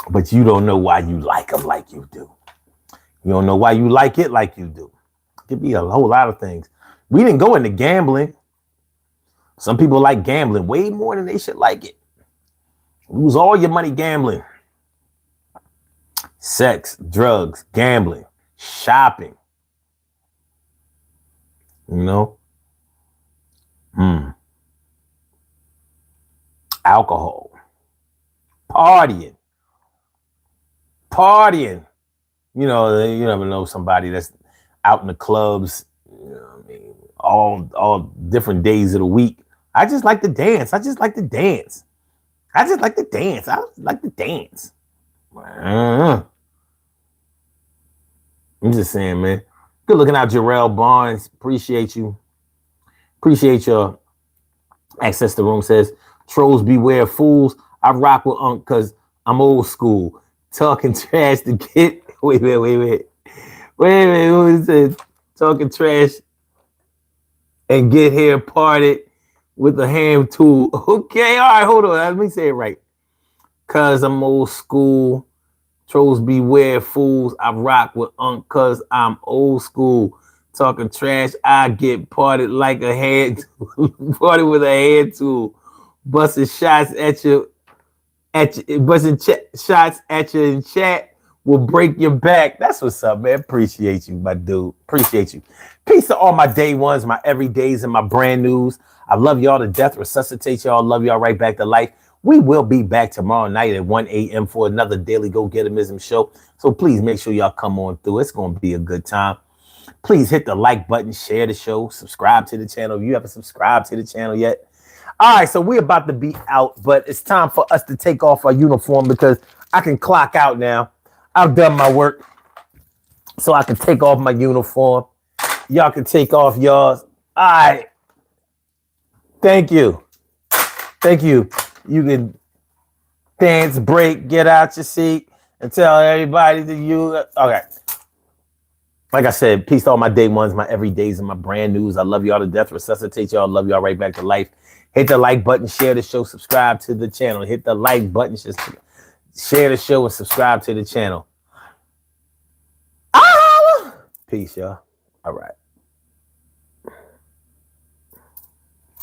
But you don't know why you like them like you do. You don't know why you like it like you do. It could be a whole lot of things. We didn't go into gambling. Some people like gambling way more than they should like it. Lose all your money gambling. Sex, drugs, gambling, shopping. You know? Alcohol. Partying. You know, you never know somebody that's out in the clubs, you know what I mean, all different days of the week. I just like to dance. I'm just saying, man. Good looking out, Jarrell Barnes. Appreciate you. Appreciate your access to room. Says trolls beware fools. I rock with Unc because I'm old school. Talking trash to get wait. What is it? Talking trash and get hair parted with a ham tool. Okay, all right, hold on. Let me say it right. Cause I'm old school. Trolls beware fools. I rock with Unc cause I'm old school. Talking trash, I get parted like a hand parted with a hand tool. Busting shots at you shots at you in chat will break your back. That's what's up, man. Appreciate you, my dude. Appreciate you. Peace to all my day ones, my everydays, and my brand news. I love y'all to death. Resuscitate y'all. Love y'all right back to life. We will be back tomorrow night at 1 a.m. for another daily Go Getimism show. So please make sure y'all come on through. It's going to be a good time. Please hit the like button, share the show, subscribe to the channel if you haven't subscribed to the channel yet. All right, so we're about to be out, but it's time for us to take off our uniform because I can clock out now. I've done my work, so I can take off my uniform. Y'all can take off yours. All right. Thank you. Thank you. You can dance, break, get out your seat, and tell everybody that you... Okay. Like I said, peace to all my day ones, my everydays, and my brand news. I love y'all to death. Resuscitate y'all. Love y'all right back to life. Hit the like button, share the show, subscribe to the channel. Hit the like button, just share the show, and subscribe to the channel. Peace, y'all. All right.